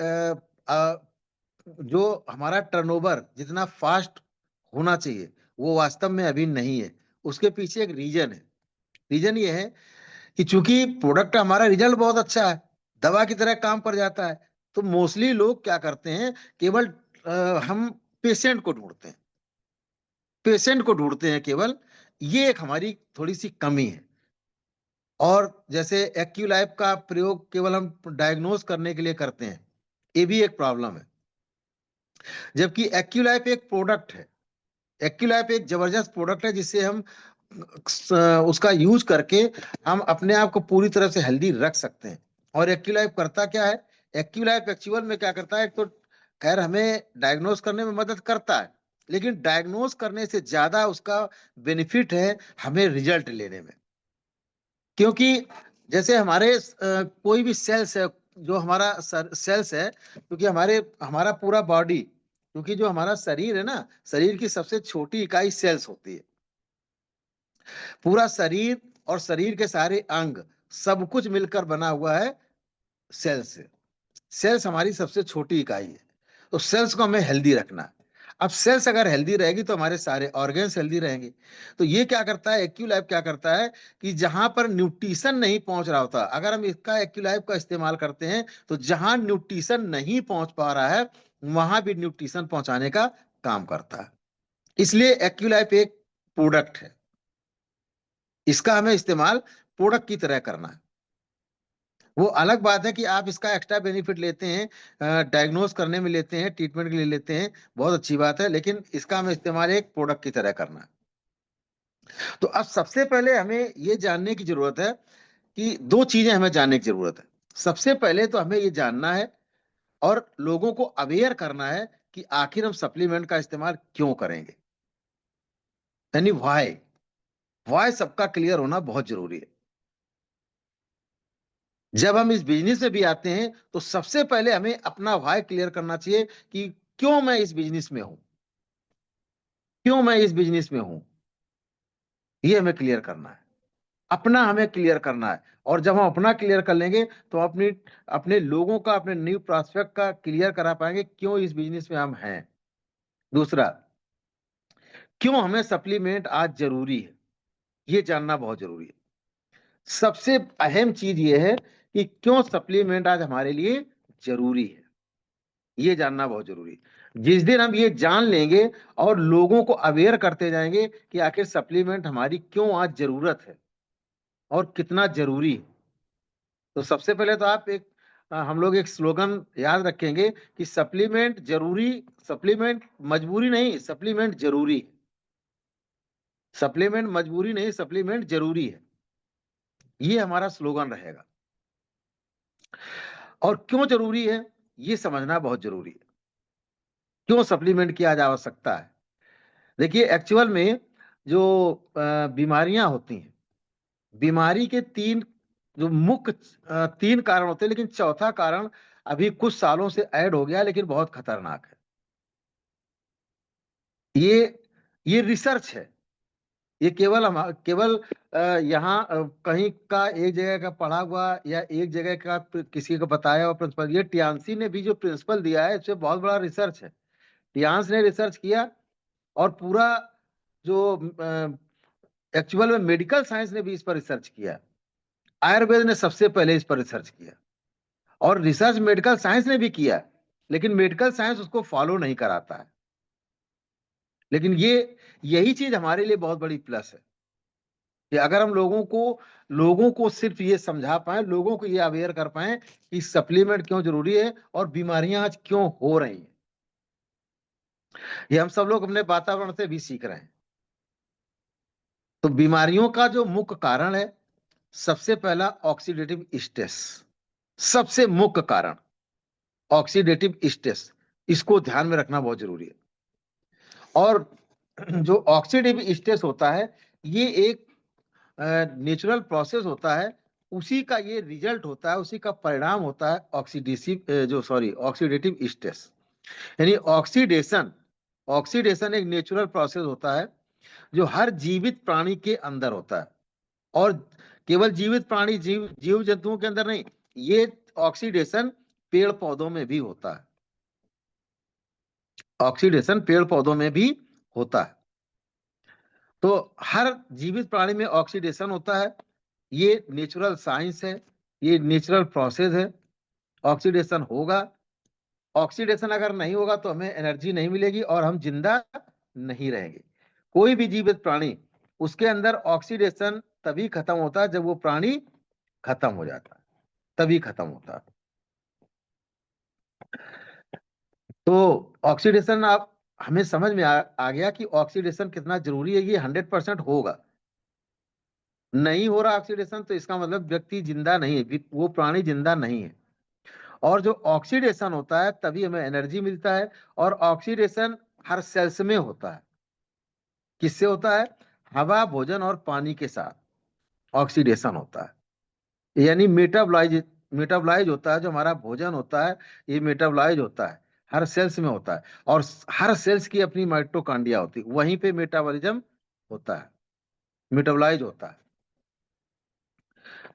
जो हमारा टर्नओवर जितना फास्ट होना चाहिए वो वास्तव में अभी नहीं है, उसके पीछे एक रीजन है। रीजन ये है कि चूंकि प्रोडक्ट हमारा रिजल्ट बहुत अच्छा है, दवा की तरह काम कर जाता है, तो मोस्टली लोग क्या करते हैं, केवल हम पेशेंट को ढूंढते हैं, पेशेंट को ढूंढते हैं केवल। ये एक हमारी थोड़ी सी कमी है। और जैसे एक्यूलाइफ का प्रयोग केवल हम डायग्नोज करने के लिए करते हैं, ये भी एक प्रॉब्लम है। जबकि एक्यूलाइफ एक प्रोडक्ट है, एक्यूलाइफ एक जबरदस्त प्रोडक्ट है, जिससे हम उसका यूज करके हम अपने आप को पूरी तरह से हेल्दी रख सकते हैं। और एक्यूलाइफ करता क्या है, एक्यूलाइफ एक्चुअल में क्या करता है, एक तो खैर हमें डायग्नोज करने में मदद करता है, लेकिन डायग्नोज करने से ज्यादा उसका बेनिफिट है हमें रिजल्ट लेने में। क्योंकि जैसे हमारे कोई भी सेल्स है, जो हमारा सेल्स है, क्योंकि हमारा पूरा बॉडी, क्योंकि जो हमारा शरीर है ना, शरीर की सबसे छोटी इकाई सेल्स होती है। पूरा शरीर और शरीर के सारे अंग, सब कुछ मिलकर बना हुआ है सेल्स से। सेल्स हमारी सबसे छोटी इकाई है, तो सेल्स को हमें हेल्दी रखना है। अब सेल्स अगर हेल्दी रहेगी तो हमारे सारे ऑर्गन्स हेल्दी रहेंगे। तो ये क्या करता है, एक्यूलाइफ क्या करता है कि जहां पर न्यूट्रिशन नहीं पहुंच रहा होता, अगर हम इसका एक्यूलाइफ का इस्तेमाल करते हैं तो जहां न्यूट्रिशन नहीं पहुंच पा रहा है वहां भी न्यूट्रिशन पहुंचाने का काम करता है। इसलिए एक्यूलाइफ एक प्रोडक्ट है, इसका हमें इस्तेमाल प्रोडक्ट की तरह करना है। वो अलग बात है कि आप इसका एक्स्ट्रा बेनिफिट लेते हैं, डायग्नोज करने में लेते हैं, ट्रीटमेंट के लिए लेते हैं, बहुत अच्छी बात है, लेकिन इसका हमें इस्तेमाल एक प्रोडक्ट की तरह करना है। तो अब सबसे पहले हमें ये जानने की जरूरत है कि दो चीजें हमें जानने की जरूरत है। सबसे पहले तो हमें ये जानना है और लोगों को अवेयर करना है कि आखिर हम सप्लीमेंट का इस्तेमाल क्यों करेंगे, यानी व्हाई। व्हाई सबका क्लियर होना बहुत जरूरी है। जब हम इस बिजनेस में भी आते हैं तो सबसे पहले हमें अपना व्हाई क्लियर करना चाहिए कि क्यों मैं इस बिजनेस में हूं, क्यों मैं इस बिजनेस में हूं, ये हमें क्लियर करना है। अपना हमें क्लियर करना है, और जब हम अपना क्लियर कर लेंगे तो अपनी अपने लोगों का, अपने न्यू प्रोस्पेक्ट का क्लियर करा पाएंगे क्यों इस बिजनेस में हम हैं। दूसरा, क्यों हमें सप्लीमेंट आज जरूरी है, ये जानना बहुत जरूरी है। सबसे अहम चीज ये है कि क्यों सप्लीमेंट आज हमारे लिए जरूरी है, ये जानना बहुत जरूरी है। जिस दिन हम ये जान लेंगे और लोगों को अवेयर करते जाएंगे कि आखिर सप्लीमेंट हमारी क्यों आज जरूरत है और कितना जरूरी है, तो सबसे पहले तो आप हम लोग एक स्लोगन याद रखेंगे कि सप्लीमेंट जरूरी, सप्लीमेंट मजबूरी नहीं, सप्लीमेंट जरूरी है। सप्लीमेंट मजबूरी नहीं, सप्लीमेंट जरूरी है, ये हमारा स्लोगन रहेगा। और क्यों जरूरी है ये समझना बहुत जरूरी है, क्यों सप्लीमेंट की आज आवश्यकता है। देखिए एक्चुअल में जो बीमारियां होती हैं, बीमारी के तीन जो मुख्य तीन कारण होते हैं, लेकिन चौथा कारण अभी कुछ सालों से ऐड हो गया, लेकिन बहुत खतरनाक है। ये ये रिसर्च है, ये केवल हम केवल यहाँ कहीं का एक जगह का पढ़ा हुआ या एक जगह का किसी को बताया हुआ प्रिंसिपल, ये टियान्सी ने भी जो प्रिंसिपल दिया है इससे बहुत बड़ा रिसर्च है। टियान्स ने रिसर्च किया और पूरा जो एक्चुअल में मेडिकल साइंस ने भी इस पर रिसर्च किया, आयुर्वेद ने सबसे पहले इस पर रिसर्च किया, और रिसर्च मेडिकल साइंस ने भी किया, लेकिन मेडिकल साइंस उसको फॉलो नहीं कराता है। लेकिन ये यही चीज हमारे लिए बहुत बड़ी प्लस है कि अगर हम लोगों को सिर्फ ये समझा पाए, लोगों को ये अवेयर कर पाए कि सप्लीमेंट क्यों जरूरी है और बीमारियां आज क्यों हो रही हैं। ये हम सब लोग अपने वातावरण से भी सीख रहे हैं। तो बीमारियों का जो मुख्य कारण है, सबसे पहला ऑक्सीडेटिव स्ट्रेस, सबसे मुख्य कारण ऑक्सीडेटिव स्ट्रेस, इसको ध्यान में रखना बहुत जरूरी है। और जो ऑक्सीडेटिव स्ट्रेस होता है ये एक नेचुरल प्रोसेस होता है, उसी का ये रिजल्ट होता है, उसी का परिणाम होता है ऑक्सीडेटिव स्ट्रेस। यानी ऑक्सीडेशन, ऑक्सीडेशन एक नेचुरल प्रोसेस होता है जो हर जीवित प्राणी के अंदर होता है, और केवल जीवित प्राणी, जीव जीव जंतुओं के अंदर नहीं, ये ऑक्सीडेशन पेड़ पौधों में भी होता है, ऑक्सीडेशन पेड़ पौधों में भी होता है। तो हर जीवित प्राणी में ऑक्सीडेशन होता है, ये नेचुरल साइंस है, ये नेचुरल प्रोसेस है। ऑक्सीडेशन होगा, ऑक्सीडेशन अगर नहीं होगा तो हमें एनर्जी नहीं मिलेगी और हम जिंदा नहीं रहेंगे। कोई भी जीवित प्राणी, उसके अंदर ऑक्सीडेशन तभी खत्म होता है जब वो प्राणी खत्म हो जाता है, तभी खत्म होता है। तो ऑक्सीडेशन, आप हमें समझ में आ गया कि ऑक्सीडेशन कितना जरूरी है। ये 100% होगा। नहीं हो रहा ऑक्सीडेशन तो इसका मतलब व्यक्ति जिंदा नहीं है, वो प्राणी जिंदा नहीं है। और जो ऑक्सीडेशन होता है तभी हमें एनर्जी मिलता है, और ऑक्सीडेशन हर सेल्स में होता है। किससे होता है? हवा, भोजन और पानी के साथ ऑक्सीडेशन होता है। यानी मेटाबॉलाइज होता है, जो हमारा भोजन होता है ये मेटाबॉलाइज होता है, हर सेल्स में होता है। और हर सेल्स की अपनी माइटोकॉन्ड्रिया होती है, वहीं पे मेटाबॉलिज्म होता है, मेटाबॉलाइज होता है।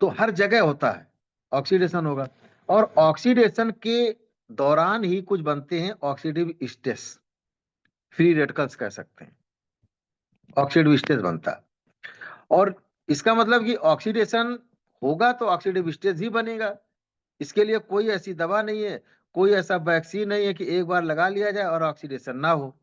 तो हर जगह होता है, ऑक्सीडेशन होगा। और ऑक्सीडेशन के दौरान ही कुछ बनते हैं ऑक्सीडेटिव स्ट्रेस। फ्री रेडिकल्स कह सकते हैं, ऑक्सीडेटिव स्टेज बनता है। और इसका मतलब कि ऑक्सीडेशन होगा तो ऑक्सीडेटिव स्टेज ही बनेगा। इसके लिए कोई ऐसी दवा नहीं है, कोई ऐसा वैक्सीन नहीं है कि एक बार लगा लिया जाए और ऑक्सीडेशन ना हो।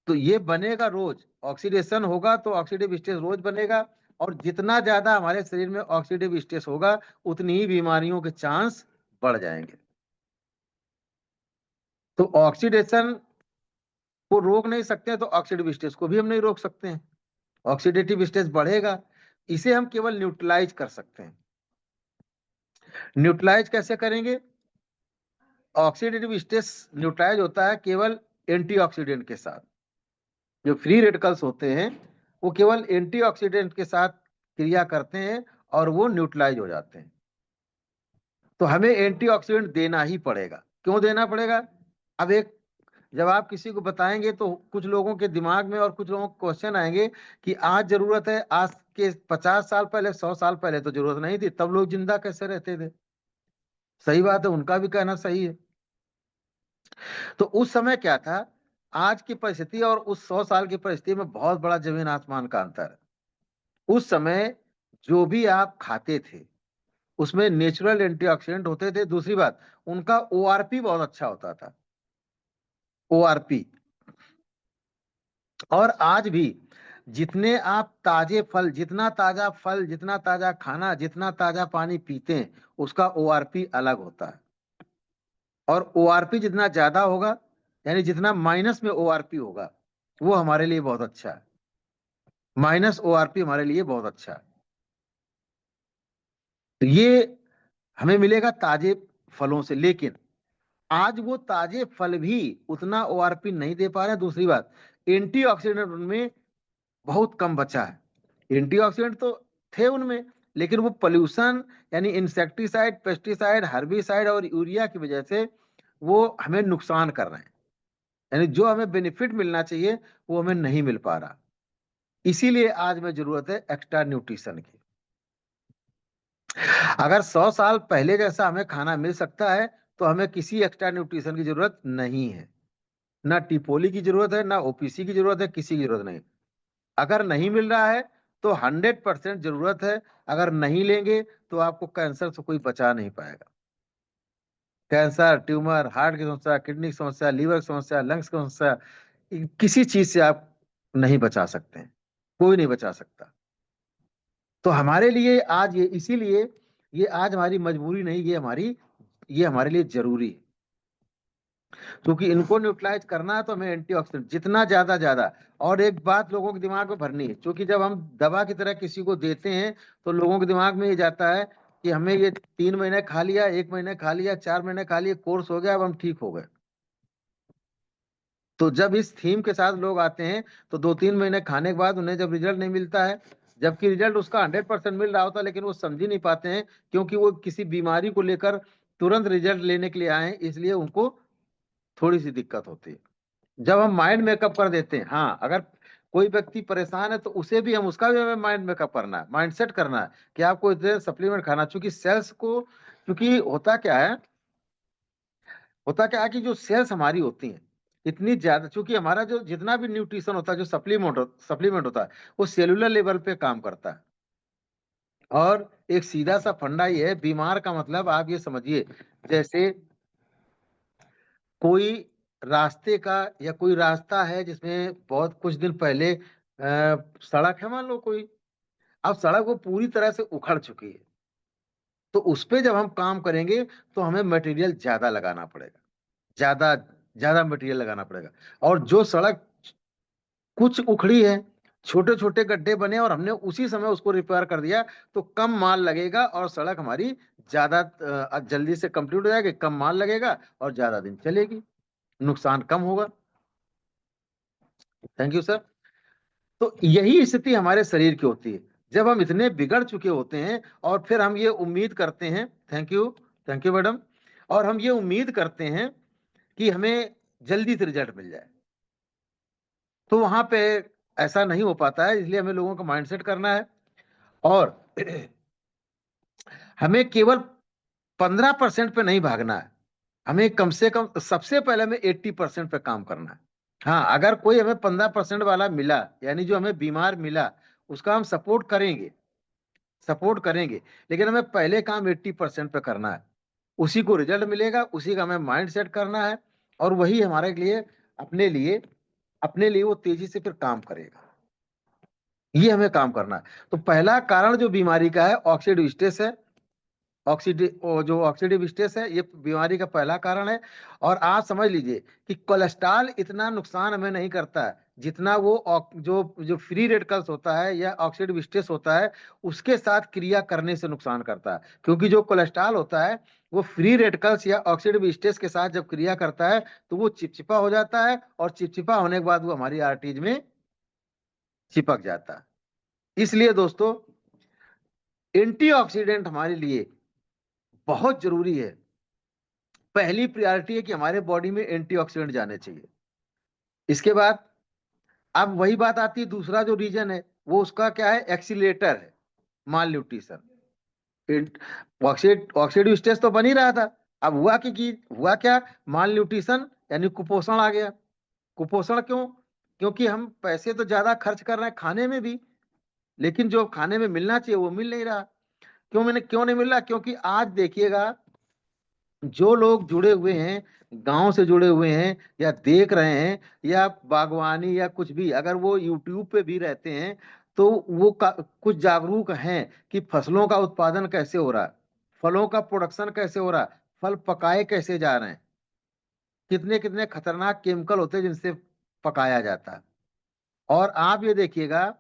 तो ये बनेगा रोज, ऑक्सीडेशन होगा तो ऑक्सीडेटिव स्ट्रेस रोज बनेगा। और जितना ज्यादा हमारे शरीर में ऑक्सीडेटिव स्ट्रेस होगा, उतनी ही बीमारियों के चांस बढ़ जाएंगे। तो ऑक्सीडेशन को रोक नहीं सकते तो ऑक्सीडेटिव स्ट्रेस को भी हम नहीं रोक सकते हैं। ऑक्सीडेटिव स्ट्रेस बढ़ेगा, इसे हम केवल न्यूट्रलाइज कर सकते हैं। न्यूट्रलाइज कैसे करेंगे? ऑक्सीडेटिव स्ट्रेस न्यूट्रलाइज होता है केवल एंटीऑक्सीडेंट के साथ। जो फ्री रेडिकल्स होते हैं वो केवल एंटीऑक्सीडेंट के साथ क्रिया करते हैं और वो न्यूट्रलाइज हो जाते हैं। तो हमें एंटीऑक्सीडेंट देना ही पड़ेगा। क्यों देना पड़ेगा? अब एक, जब आप किसी को बताएंगे तो कुछ लोगों के दिमाग में और कुछ लोगों को क्वेश्चन आएंगे कि आज जरूरत है, आज के 50 साल पहले, 100 साल पहले तो जरूरत नहीं थी, तब लोग जिंदा कैसे रहते थे? सही बात है, उनका भी कहना सही है। तो उस समय क्या था, आज की परिस्थिति और उस 100 साल की परिस्थिति में बहुत बड़ा जमीन आसमान का अंतर है। उस समय जो भी आप खाते थे उसमें नेचुरल एंटीऑक्सीडेंट होते थे। दूसरी बात, उनका ओआरपी बहुत अच्छा होता था, ओआरपी। और आज भी जितने आप ताजे फल, जितना ताजा फल, जितना ताजा खाना, जितना ताजा पानी पीते हैं, उसका ओआरपी अलग होता है। और ओआरपी जितना ज्यादा होगा, यानी जितना माइनस में ओआरपी होगा, वो हमारे लिए बहुत अच्छा है। माइनस ओआरपी हमारे लिए बहुत अच्छा है। तो ये हमें मिलेगा ताजे फलों से। लेकिन आज वो ताजे फल भी उतना ओआरपी नहीं दे पा रहे हैं। दूसरी बात, एंटीऑक्सीडेंट उनमें बहुत कम बचा है। एंटीऑक्सीडेंट तो थे उनमें, लेकिन वो पोल्यूशन, यानी इंसेक्टिसाइड, पेस्टिसाइड, हर्बिसाइड और यूरिया की वजह से वो हमें नुकसान कर रहे हैं। यानी जो हमें बेनिफिट मिलना चाहिए वो हमें नहीं मिल पा रहा। इसीलिए आज में जरूरत है एक्स्ट्रा न्यूट्रिशन की। अगर 100 साल पहले जैसा हमें खाना मिल सकता है तो हमें किसी एक्स्ट्रा न्यूट्रिशन की जरूरत नहीं है। ना टिपोली की जरूरत है, ना ओपीसी की जरूरत है, किसी की जरूरत नहीं। अगर नहीं मिल रहा है तो 100% जरूरत है। अगर नहीं लेंगे तो आपको कैंसर से कोई बचा नहीं पाएगा। कैंसर, ट्यूमर, हार्ट की समस्या, किडनी की समस्या, लीवर की समस्या, लंग्स की समस्या, किसी चीज से आप नहीं बचा सकते हैं, कोई नहीं बचा सकता। तो हमारे लिए आज ये, इसीलिए ये आज हमारी मजबूरी नहीं, ये हमारे लिए जरूरी है। क्योंकि इनको न्यूट्रलाइज करना है तो हमें एंटीऑक्सीडेंट जितना ज्यादा। और एक बात लोगों के दिमाग में भरनी है, क्योंकि जब हम दवा की तरह किसी को देते हैं तो लोगों के दिमाग में ये जाता है कि हमें ये 3 महीने खा लिया, 1 महीने खा लिया, 4 महीने खा लिया, कोर्स हो गया, अब हम ठीक हो गए। तो जब इस थीम के साथ लोग आते हैं तो 2-3 महीने खाने के बाद उन्हें जब रिजल्ट नहीं मिलता है, जबकि रिजल्ट उसका 100% मिल रहा होता है, लेकिन वो समझ ही नहीं पाते हैं, क्योंकि वो किसी बीमारी को लेकर तुरंत रिजल्ट लेने के लिए आए हैं, इसलिए उनको थोड़ी सी दिक्कत होती है। जब हम माइंड मेकअप कर देते हैं, हाँ, अगर कोई व्यक्ति परेशान है तो उसे भी हम, उसका भी हमें माइंड मेकअप करना है, माइंड सेट करना है कि आपको इतने सप्लीमेंट खाना, चूंकि सेल्स को, क्योंकि होता क्या है कि जो सेल्स हमारी होती हैं इतनी ज्यादा, चूंकि हमारा जो जितना भी न्यूट्रिशन होता है, जो सप्लीमेंट होता है, वो सेलुलर लेवल पे काम करता है। और एक सीधा सा फंडा ये है, बीमार का मतलब आप ये समझिए, जैसे कोई रास्ते का, या कोई रास्ता है जिसमें बहुत कुछ दिन पहले सड़क है, मान लो कोई, अब सड़क वो पूरी तरह से उखड़ चुकी है, तो उस पे जब हम काम करेंगे तो हमें मटेरियल ज्यादा लगाना पड़ेगा, ज्यादा ज्यादा मटेरियल लगाना पड़ेगा। और जो सड़क कुछ उखड़ी है, छोटे छोटे गड्ढे बने और हमने उसी समय उसको रिपेयर कर दिया, तो कम माल लगेगा और सड़क हमारी ज्यादा जल्दी से कंप्लीट हो जाएगी, कम माल लगेगा और ज्यादा दिन चलेगी, नुकसान कम होगा। Thank you sir. तो यही स्थिति हमारे शरीर की होती है जब हम इतने बिगड़ चुके होते हैं, और फिर हम ये उम्मीद करते हैं, थैंक यू मैडम, और हम ये उम्मीद करते हैं कि हमें जल्दी से रिजल्ट मिल जाए। तो वहां पे ऐसा नहीं हो पाता है, इसलिए हमें लोगों का माइंडसेट करना है। और हमें केवल 15% पे नहीं भागना है, हमें कम से कम सबसे पहले हमें 80% पे काम करना है। हाँ, अगर कोई हमें 15% वाला मिला, यानी जो हमें बीमार मिला, उसका हम सपोर्ट करेंगे, सपोर्ट करेंगे। लेकिन हमें पहले काम 80% पे करना है, उसी को रिजल्ट मिलेगा, उसी का हमें माइंड सेट करना है, और वही हमारे लिए, अपने लिए, अपने लिए वो तेजी से फिर काम करेगा। ये हमें काम करना है। तो पहला कारण जो बीमारी का है, ऑक्सीडेटिव स्ट्रेस है। जो ऑक्सीडेटिव स्ट्रेस है, ये बीमारी का पहला कारण है। और आप समझ लीजिए कि कोलेस्ट्रॉल इतना नुकसान हमें नहीं करता है जितना वो जो जो फ्री रेडिकल्स होता है या ऑक्सीडेटिव स्ट्रेस होता है, उसके साथ क्रिया करने से नुकसान करता है। क्योंकि जो कोलेस्ट्रॉल होता है, वो फ्री रेडिकल्स या ऑक्सीडेटिव स्ट्रेस के साथ जब क्रिया करता है, तो वो चिपचिपा हो जाता है, और चिपचिपा होने के बाद वो हमारी आर्टरीज में चिपक जाता है। इसलिए दोस्तों, एंटीऑक्सीडेंट हमारे लिए बहुत जरूरी है। पहली प्रायोरिटी है कि हमारे बॉडी में एंटीऑक्सीडेंट जाने चाहिए। इसके बाद अब वही बात आती है, दूसरा जो रीजन है वो उसका क्या है, एक्सीलेटर है, माल न्यूट्रिशन। ऑक्सीडेटिव स्ट्रेस तो बन ही रहा था। अब हुआ क्या, माल न्यूट्रिशन यानी कुपोषण आ गया। कुपोषण क्यों? क्योंकि हम पैसे तो ज्यादा खर्च कर रहे हैं खाने में भी, लेकिन जो खाने में मिलना चाहिए वो मिल नहीं रहा। क्यों नहीं मिल रहा? क्योंकि आज देखिएगा, जो लोग जुड़े हुए हैं, गांव से जुड़े हुए हैं, या देख रहे हैं, या बागवानी या कुछ भी, अगर वो यूट्यूब पे भी रहते हैं, तो वो कुछ जागरूक हैं कि फसलों का उत्पादन कैसे हो रहा है, फलों का प्रोडक्शन कैसे हो रहा है, फल पकाए कैसे जा रहे हैं, कितने कितने खतरनाक केमिकल होते हैं जिनसे पकाया जाता है। और आप ये देखिएगा,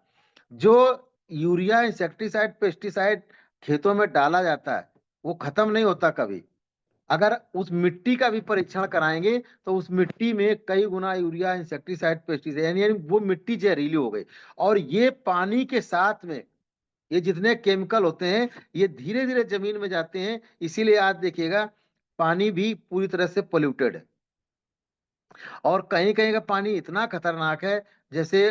जो यूरिया, इंसेक्टिसाइड, पेस्टिसाइड खेतों में डाला जाता है, वो खत्म नहीं होता कभी। अगर उस मिट्टी का भी परीक्षण कराएंगे, तो उस मिट्टी में कई गुना यूरिया, इंसेक्टिसाइड, पेस्टिसाइड, यानी वो मिट्टी जहरीली हो गई। और ये पानी के साथ में ये जितने केमिकल होते हैं, ये धीरे धीरे जमीन में जाते हैं। इसीलिए आज देखिएगा, पानी भी पूरी तरह से पोल्यूटेड है। और कहीं कहीं का पानी इतना खतरनाक है, जैसे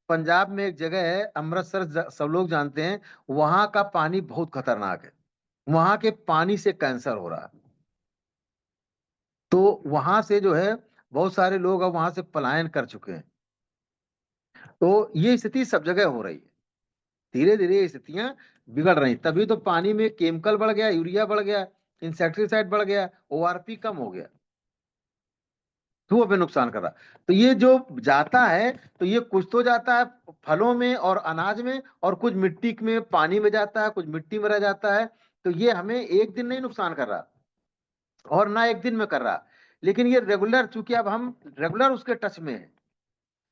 पंजाब में एक जगह है अमृतसर, सब लोग जानते हैं, वहां का पानी बहुत खतरनाक है। वहां के पानी से कैंसर हो रहा है। तो वहां से जो है, बहुत सारे लोग अब वहां से पलायन कर चुके हैं। तो ये स्थिति सब जगह हो रही है। धीरे धीरे ये स्थितियां बिगड़ रही, तभी तो पानी में केमिकल बढ़ गया, यूरिया बढ़ गया, इंसेक्टिसाइड बढ़ गया, ओआरपी कम हो गया, तो वो हमें नुकसान कर रहा। तो ये जो जाता है, तो ये कुछ तो जाता है फलों में और अनाज में, और कुछ मिट्टी में, पानी में जाता है, कुछ मिट्टी में रह जाता है। तो ये हमें एक दिन नहीं नुकसान कर रहा, और ना एक दिन में कर रहा, लेकिन ये रेगुलर, चूंकि अब हम रेगुलर उसके टच में है,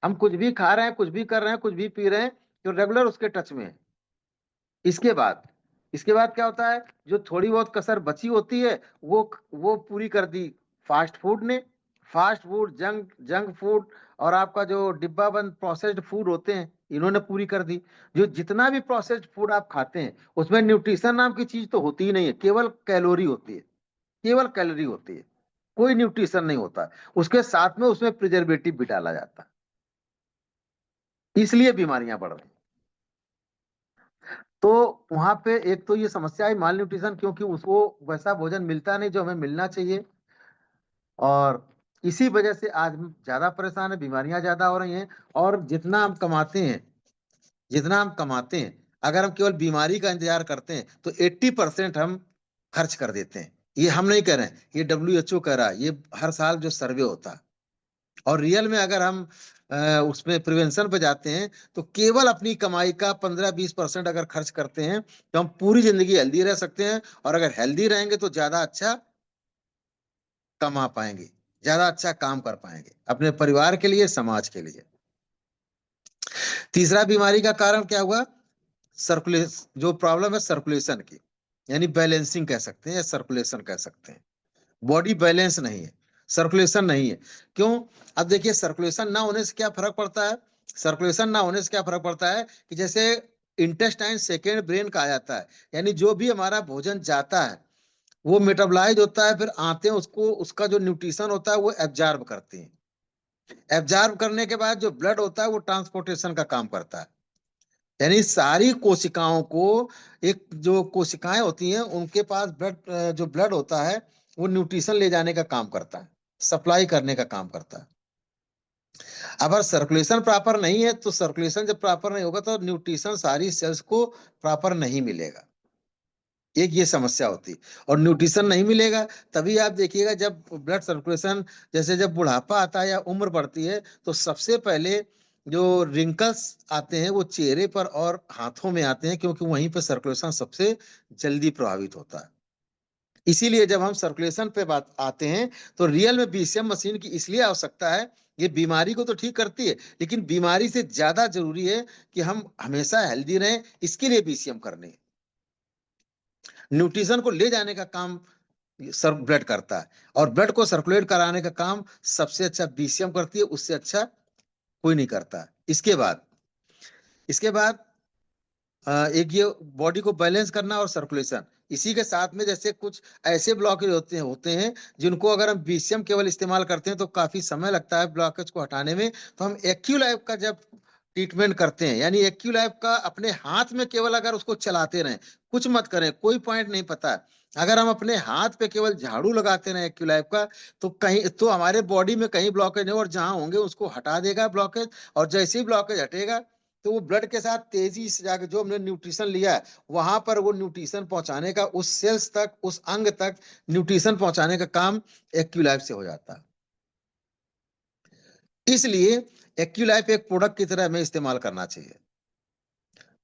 हम कुछ भी खा रहे हैं, कुछ भी कर रहे हैं, कुछ भी पी रहे हैं, तो रेगुलर उसके टच में है। इसके बाद इसके बाद क्या होता है, जो थोड़ी बहुत कसर बची होती है, वो पूरी कर दी फास्ट फूड ने। Fast food, junk junk food, और आपका जो डिब्बा बंद प्रोसेस्ड फूड होते हैं, इन्होंने पूरी कर दी। जो जितना भी प्रोसेस्ड फूड आप खाते हैं, उसमें न्यूट्रिशन नाम की चीज तो होती ही नहीं है, केवल कैलोरी होती है, केवल कैलोरी होती है, कोई न्यूट्रिशन नहीं होता। उसके साथ में उसमें प्रिजर्वेटिव भी डाला जाता है, इसलिए बीमारियां बढ़ रही हैं। तो वहां पे एक तो ये समस्या है माल न्यूट्रिशन, क्योंकि उसको वैसा भोजन मिलता नहीं जो हमें मिलना चाहिए। और इसी वजह से आज हम ज्यादा परेशान है, बीमारियां ज्यादा हो रही हैं। और जितना हम कमाते हैं, अगर हम केवल बीमारी का इंतजार करते हैं, तो 80% हम खर्च कर देते हैं। ये हम नहीं कह रहे हैं, ये WHO कह रहा है, ये हर साल जो सर्वे होता है। और रियल में अगर हम उसमें प्रिवेंशन पे जाते हैं, तो केवल अपनी कमाई का 15-20% अगर खर्च करते हैं, तो हम पूरी जिंदगी हेल्दी रह सकते हैं। और अगर हेल्दी रहेंगे, तो ज्यादा अच्छा कमा पाएंगे, ज्यादा अच्छा काम कर पाएंगे अपने परिवार के लिए, समाज के लिए। तीसरा बीमारी का कारण क्या हुआ, सर्कुलेशन, जो प्रॉब्लम है सर्कुलेशन की, यानी बैलेंसिंग कह सकते हैं या सर्कुलेशन कह सकते हैं। बॉडी बैलेंस नहीं है, सर्कुलेशन नहीं है। क्यों? अब देखिए, सर्कुलेशन ना होने से क्या फर्क पड़ता है, सर्कुलेशन ना होने से क्या फर्क पड़ता है, कि जैसे इंटेस्टाइन सेकेंड ब्रेन कहा जाता है, यानी जो भी हमारा भोजन जाता है, वो मेटाबोलाइज होता है, फिर आते हैं उसको, उसका जो न्यूट्रिशन होता है वो एब्जॉर्ब करते हैं। एब्जॉर्ब करने के बाद जो ब्लड होता है, वो ट्रांसपोर्टेशन का काम करता है। यानी सारी कोशिकाओं को, एक जो कोशिकाएं होती हैं उनके पास ब्लड, जो ब्लड होता है, वो न्यूट्रिशन ले जाने का काम करता है, सप्लाई करने का काम करता है। अगर सर्कुलेशन प्रॉपर नहीं है, तो सर्कुलेशन जब प्रॉपर नहीं होगा तो न्यूट्रिशन सारी सेल्स को प्रॉपर नहीं मिलेगा। एक ये समस्या होती है। और न्यूट्रिशन नहीं मिलेगा, तभी आप देखिएगा जब ब्लड सर्कुलेशन, जैसे जब बुढ़ापा आता है या उम्र बढ़ती है, तो सबसे पहले जो रिंकल्स आते हैं वो चेहरे पर और हाथों में आते हैं, क्योंकि वहीं पर सर्कुलेशन सबसे जल्दी प्रभावित होता है। इसीलिए जब हम सर्कुलेशन पे बात आते हैं, तो रियल में बीसीएम मशीन की इसलिए आवश्यकता है। ये बीमारी को तो ठीक करती है, लेकिन बीमारी से ज्यादा जरूरी है कि हम हमेशा हेल्दी रहें, इसके लिए बीसीएम करने हैं। न्यूट्रिशन को ले जाने का काम सर ब्लड करता है, और ब्लड को सर्कुलेट कराने का काम सबसे अच्छा बीसीएम करती है, उससे अच्छा कोई नहीं करता। इसके बाद एक ये बॉडी को बैलेंस करना और सर्कुलेशन, इसी के साथ में जैसे कुछ ऐसे ब्लॉकेज होते हैं जिनको अगर हम बीसीएम केवल इस्तेमाल करते हैं तो काफी समय लगता है ब्लॉकेज को हटाने में। तो हम एक्यूलाइफ का जब ट्रीटमेंट करते हैं, यानी एक्यूलाइफ का अपने हाथ में केवल अगर उसको चलाते रहें, कुछ मत करें, कोई पॉइंट नहीं पता, अगर हम अपने हाथ पे केवल झाड़ू लगाते रहे एक्यूलाइफ का, तो कहीं तो हमारे बॉडी में कहीं ब्लॉकेज है और जहां होंगे उसको हटा देगा ब्लॉकेज। और जैसे ही ब्लॉकेज हटेगा, तो वो ब्लड के साथ तेजी से जाकर जो हमने न्यूट्रिशन लिया है वहां पर वो न्यूट्रिशन पहुंचाने का, उस सेल्स तक, उस अंग तक न्यूट्रिशन पहुंचाने का काम एक्यूलाइफ से हो जाता है। इसलिए एक्यूलाइफ एक प्रोडक्ट की तरह हमें इस्तेमाल करना चाहिए।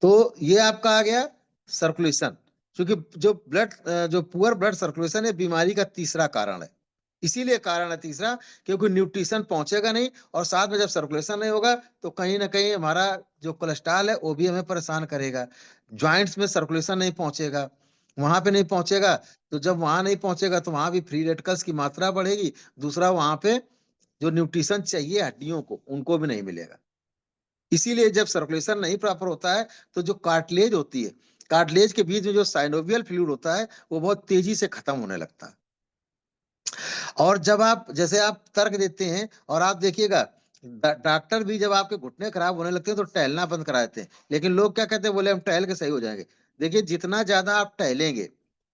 तो ये आपका आ गया सर्कुलेशन, क्योंकि जो पुअर ब्लड सर्कुलेशन है बीमारी का तीसरा कारण है। इसीलिए कारण है तीसरा, क्योंकि न्यूट्रिशन पहुंचेगा नहीं, और साथ में जब सर्कुलेशन नहीं होगा तो कहीं ना कहीं हमारा जो कोलेस्ट्रॉल है वो भी हमें परेशान करेगा। जॉइंट्स में सर्कुलेशन नहीं पहुंचेगा, वहां पे नहीं पहुंचेगा, तो जब वहां नहीं पहुंचेगा तो वहां भी फ्री रेडिकल्स की मात्रा बढ़ेगी। दूसरा, वहां पे जो न्यूट्रिशन चाहिए हड्डियों को, उनको भी नहीं मिलेगा। इसीलिए जब सर्कुलेशन नहीं प्रॉपर होता है, तो जो कार्टिलेज होती है, कार्टिलेज के बीच में जो साइनोवियल फ्लूइड होता है वो बहुत तेजी से खत्म होने लगता है। और जब आप जैसे आप तर्क देते हैं, और आप देखिएगा डॉक्टर भी जब आपके घुटने खराब होने लगते हैं तो टहलना बंद करा देते हैं, लेकिन लोग क्या कहते हैं, बोले हम टहल के सही हो जाएंगे। देखिए, जितना ज्यादा आप टहलेंगे,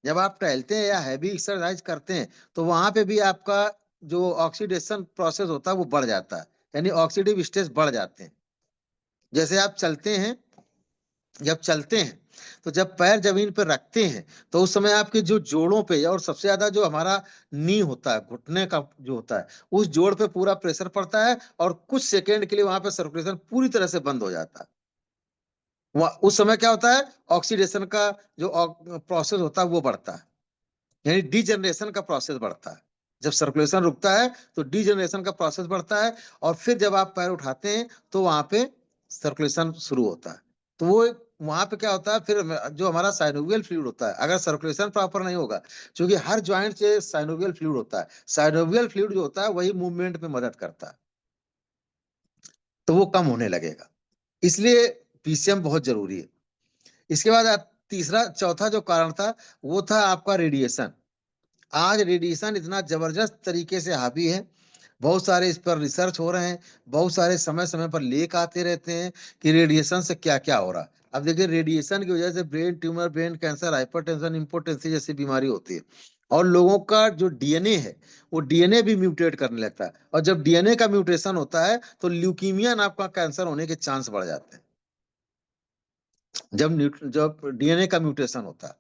जब आप टहलते हैं या हैवी एक्सरसाइज करते हैं, तो वहां पे भी आपका जो ऑक्सीडेशन प्रोसेस होता है वो बढ़ जाता है, यानी ऑक्सीडिव स्ट्रेस बढ़ जाते हैं। जैसे आप चलते हैं, जब चलते हैं, तो जब पैर जमीन पर रखते हैं, तो उस समय आपके जो जोड़ों पे, और सबसे ज्यादा जो हमारा नी होता है, घुटने का जो होता है, उस जोड़ पे पूरा प्रेशर पड़ता है, और कुछ सेकेंड के लिए वहां पे सर्कुलेशन पूरी तरह से बंद हो जाता है। उस समय क्या होता है, ऑक्सीडेशन का जो प्रोसेस होता है वो बढ़ता है, यानी डीजनरेशन का प्रोसेस बढ़ता है। जब सर्कुलेशन रुकता है तो डीजनरेशन का प्रोसेस बढ़ता है, और फिर जब आप पैर उठाते हैं तो वहां पे सर्कुलेशन शुरू होता है। तो वो वहां पे क्या होता है, फिर जो हमारा साइनोवियल फ्लूइड होता है, अगर सर्कुलेशन प्रॉपर नहीं होगा, क्योंकि हर जॉइंट से साइनोवियल फ्लूइड होता है, साइनोवियल फ्लूइड जो होता है वही मूवमेंट में मदद करता है, तो वो कम होने लगेगा। इसलिए पीसीएम बहुत जरूरी है। इसके बाद तीसरा चौथा जो कारण था, वो था आपका रेडिएशन। आज रेडिएशन इतना जबरदस्त तरीके से हावी है, बहुत सारे इस पर रिसर्च हो रहे हैं, बहुत सारे समय समय पर लेक आते रहते हैं कि रेडिएशन से क्या क्या हो रहा है। अब देखिए, रेडिएशन की वजह से brain tumour, brain cancer, hypertension, impotency जैसी बीमारी होती है। और लोगों का जो डीएनए है, वो डीएनए भी म्यूटेट करने लगता है, और जब डीएनए का म्यूटेशन होता है तो ल्यूकीमिया नाम का कैंसर होने के चांस बढ़ जाते हैं, जब डीएनए का म्यूटेशन होता है।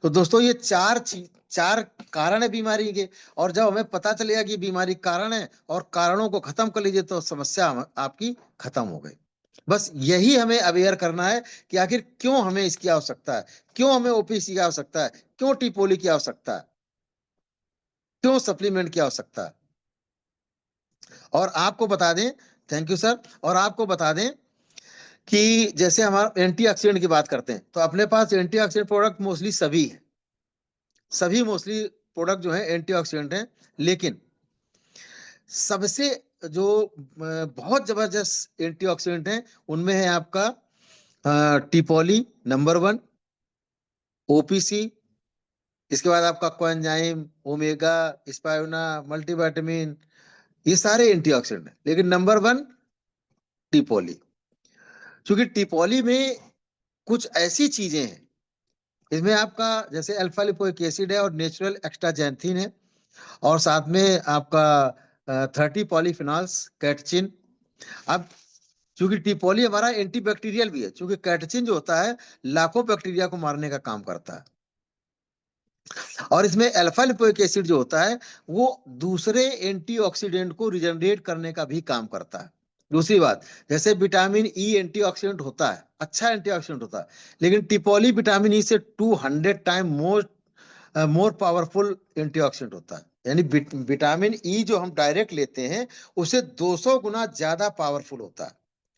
तो दोस्तों, ये चार कारण है बीमारी के। और जब हमें पता चलेगा कि बीमारी कारण है और कारणों को खत्म कर लीजिए, तो समस्या आपकी खत्म हो गई। बस यही हमें अवेयर करना है कि आखिर क्यों हमें इसकी आवश्यकता है, क्यों हमें ओपीसी की आवश्यकता है, क्यों टिपोली की आवश्यकता है, क्यों सप्लीमेंट की आवश्यकता है। और आपको बता दें, थैंक यू सर, और आपको बता दें कि जैसे हमारा एंटीऑक्सीडेंट की बात करते हैं, तो अपने पास एंटीऑक्सीडेंट प्रोडक्ट मोस्टली सभी मोस्टली प्रोडक्ट जो है एंटीऑक्सीडेंट हैं। लेकिन सबसे जो बहुत जबरदस्त एंटीऑक्सीडेंट हैं, उनमें है आपका टिपोली नंबर 1, ओपीसी, इसके बाद आपका कोएंजाइम, ओमेगा, स्पाइरुलिना, मल्टीविटामिन, ये सारे एंटीऑक्सीडेंट हैं, लेकिन नंबर 1 टिपोली। क्योंकि टिपोली में कुछ ऐसी चीजें हैं, इसमें आपका जैसे अल्फा लिपोइक एसिड है, और नेचुरल एक्स्ट्राजेंथिन है, और साथ में आपका 30 पॉलीफिनॉल्स, कैटचिन। अब चूंकि टिपोली हमारा एंटीबैक्टीरियल भी है, चूंकि कैटचिन जो होता है लाखों बैक्टीरिया को मारने का काम करता है। और इसमें अल्फा लिपोइक एसिड जो होता है वो दूसरे एंटीऑक्सीडेंट को रिजनरेट करने का भी काम करता है। दूसरी बात, जैसे विटामिन ई एंटीऑक्सीडेंट होता है, अच्छा एंटीऑक्सीडेंट होता है, लेकिन टिपोली विटामिन ई से 200 time more more powerful antioxidant होता है। यानी विटामिन ई जो हम डायरेक्ट लेते हैं उसे 200 गुना ज्यादा पावरफुल होता है।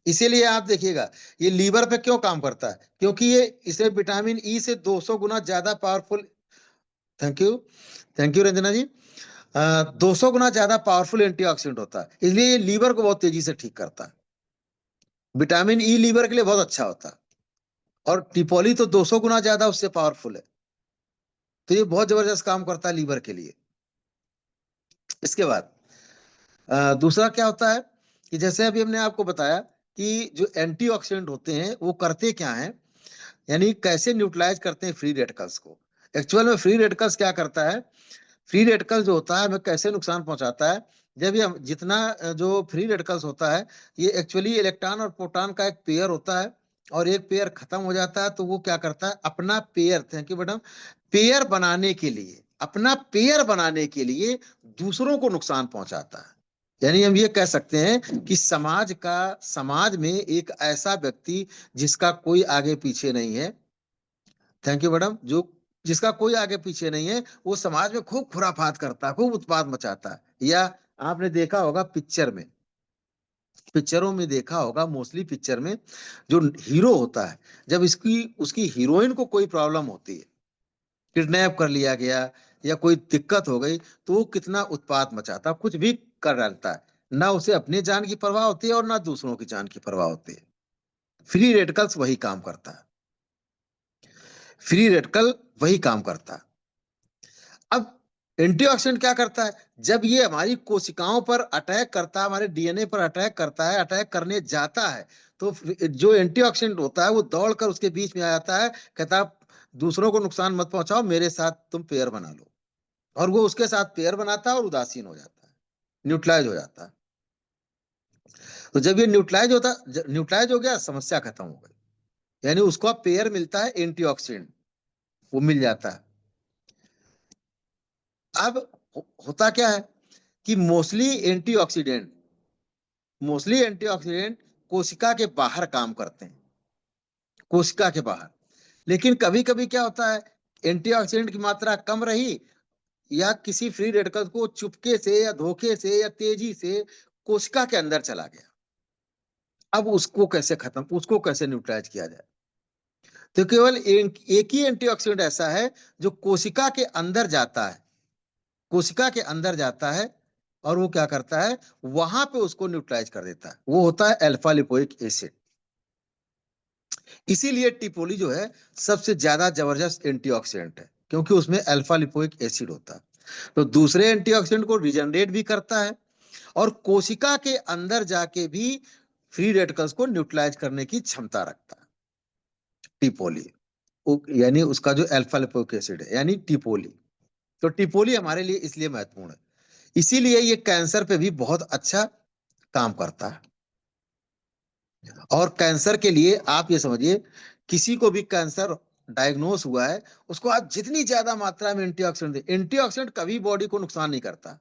इसीलिए आप देखिएगा ये लीवर पे क्यों काम करता है, क्योंकि ये इसे विटामिन ई से 200 गुना ज्यादा powerful. Thank you, thank you Ranjana ji. 200 गुना ज्यादा पावरफुल एंटीऑक्सीडेंट होता है, इसलिए ये लीवर को बहुत तेजी से ठीक करता है। विटामिन ई लीवर के लिए बहुत अच्छा होता है, और टिपोली तो 200 गुना ज्यादा उससे पावरफुल है। तो ये बहुत जबरदस्त काम करता है लीवर के लिए। इसके बाद दूसरा क्या होता है कि जैसे अभी हमने आपको बताया कि जो एंटीऑक्सीडेंट होते हैं वो करते क्या हैं, यानी कैसे न्यूट्रलाइज करते हैं फ्री रेडिकल्स को। एक्चुअल में फ्री रेडिकल्स क्या करता है, फ्री रेडिकल जो होता है हमें कैसे नुकसान पहुंचाता है। जब ये जितना जो फ्री रेडिकल्स होता है ये एक्चुअली इलेक्ट्रॉन और प्रोटॉन का एक पेयर होता है, और एक पेयर खत्म हो जाता है तो वो क्या करता है अपना pair, thank you madam, pair बनाने के लिए, अपना पेयर बनाने के लिए दूसरों को नुकसान पहुंचाता है। यानी हम ये कह सकते हैं कि समाज में एक ऐसा व्यक्ति जिसका कोई आगे पीछे नहीं है, थैंक यू मैडम, जो जिसका कोई आगे पीछे नहीं है वो समाज में खूब खुराफात करता है, खूब उत्पाद मचाता है। या आपने देखा होगा पिक्चर में, पिक्चरों में देखा होगा, मोस्टली पिक्चर में जो हीरो होता है जब इसकी उसकी हीरोइन को कोई प्रॉब्लम होती है, किडनैप कर लिया गया या कोई दिक्कत हो गई, तो वो कितना उत्पाद मचाता है, कुछ भी कर डालता है। ना उसे अपनी जान की परवाह होती है और ना दूसरों की जान की परवाह होती है। फ्री रेडिकल्स वही काम करता है, फ्री रेडिकल वही काम करता है। अब एंटीऑक्सीडेंट क्या करता है, जब ये हमारी कोशिकाओं पर अटैक करता है, हमारे डीएनए पर अटैक करता है, अटैक करने जाता है, तो जो एंटीऑक्सीडेंट होता है वो दौड़कर उसके बीच में आ जाता है, कहता है दूसरों को नुकसान मत पहुंचाओ, मेरे साथ तुम पेयर बना लो। और वो उसके साथ पेयर बनाता है और उदासीन हो जाता है, न्यूट्रलाइज हो जाता है। तो जब ये न्यूट्रलाइज हो गया, समस्या खत्म हो गई। यानी उसको पेयर मिलता है एंटीऑक्सीडेंट, वो मिल जाता है। अब होता क्या है कि मोस्टली एंटीऑक्सीडेंट कोशिका के बाहर काम करते हैं, कोशिका के बाहर। लेकिन कभी कभी क्या होता है, एंटीऑक्सीडेंट की मात्रा कम रही, या किसी फ्री रेडिकल को चुपके से या धोखे से या तेजी से कोशिका के अंदर चला गया। अब उसको कैसे न्यूट्रलाइज किया जाए। तो केवल एक ही एंटीऑक्सीडेंट ऐसा है जो कोशिका के अंदर जाता है, कोशिका के अंदर जाता है, और वो क्या करता है वहां पे उसको न्यूट्रलाइज कर देता है, वो होता है अल्फा लिपोइक एसिड। इसीलिए टिपोली जो है सबसे ज्यादा जबरदस्त एंटीऑक्सीडेंट है, क्योंकि उसमें अल्फा लिपोइक एसिड होता है। तो दूसरे एंटीऑक्सीडेंट को रिजनरेट भी करता है, और कोशिका के अंदर जाके भी फ्री रेडिकल्स को न्यूट्रलाइज करने की क्षमता रखता है टिपोली। यानी उसका जो अल्फा लिपोइक एसिड है यानी टिपोली। तो टिपोली हमारे लिए इसलिए महत्वपूर्ण है, इसीलिए ये कैंसर पे भी बहुत अच्छा काम करता है। और कैंसर के लिए आप ये समझिए, किसी को भी कैंसर डायग्नोस हुआ है, उसको आप जितनी ज्यादा मात्रा में एंटीऑक्सीडेंट दें, एंटीऑक्सीडेंट कभी बॉडी को नुकसान नहीं करता।